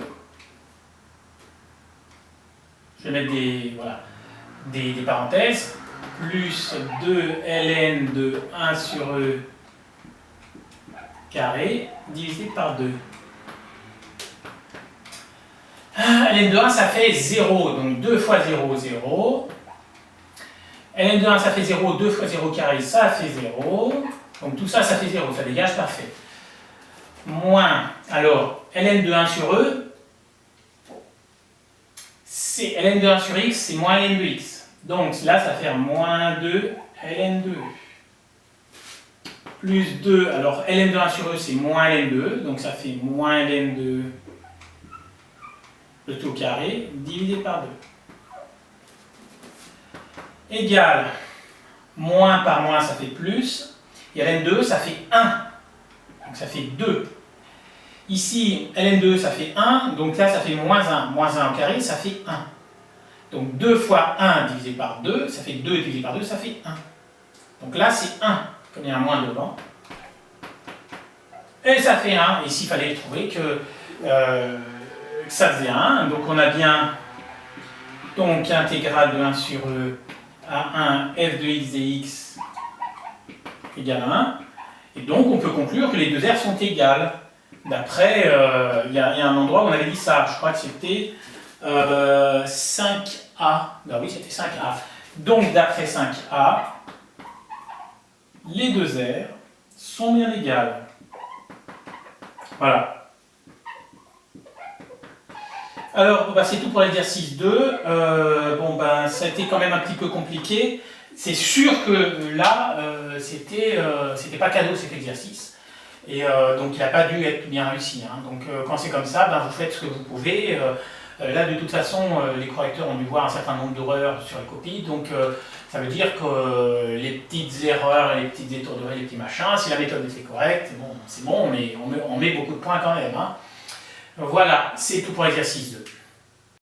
Je vais mettre des parenthèses, plus 2 ln de 1 sur E carré divisé par 2. Ln de 1, ça fait 0, donc 2 fois 0, 0. Ln de 1, ça fait 0, 2 fois 0 carré, ça fait 0. Donc tout ça, ça fait 0, ça dégage, parfait. Moins, alors, ln de 1 sur E, c'est ln de 1 sur x, c'est moins ln de x. Donc là, ça va faire moins 2 ln de E. Plus 2, alors ln de 1 sur E, c'est moins ln de E, donc ça fait moins ln de E, le tout carré, divisé par 2. Égal, moins par moins, ça fait plus, et ln de E, ça fait 1, donc ça fait 2. Ici, ln de E, ça fait 1, donc là, ça fait moins 1. Moins 1 au carré, ça fait 1. Donc 2 fois 1 divisé par 2, ça fait 2 divisé par 2, ça fait 1. Donc là, c'est 1, comme il y a un moins devant. Et ça fait 1. Ici, il fallait trouver que ça faisait 1. Donc on a bien donc intégrale de 1 sur E à 1 f de x dx égale à 1. Et donc on peut conclure que les deux r sont égales. D'après, il y a un endroit où on avait dit ça. Je crois que c'était 5a. Ben oui, c'était 5a. Donc d'après 5a, les deux r sont bien égales. Voilà. Alors, bah, c'est tout pour l'exercice 2. Ça a été quand même un petit peu compliqué. C'est sûr que là, c'était pas cadeau cet exercice. Et donc, il n'a pas dû être bien réussi. Hein. Donc, quand c'est comme ça, vous faites ce que vous pouvez. Là, de toute façon, les correcteurs ont dû voir un certain nombre d'erreurs sur les copies. Donc, ça veut dire que les petites erreurs, les petites étourderies, les petits machins, si la méthode était correcte, bon, c'est bon, mais on met beaucoup de points quand même. Hein. Voilà, c'est tout pour l'exercice 2.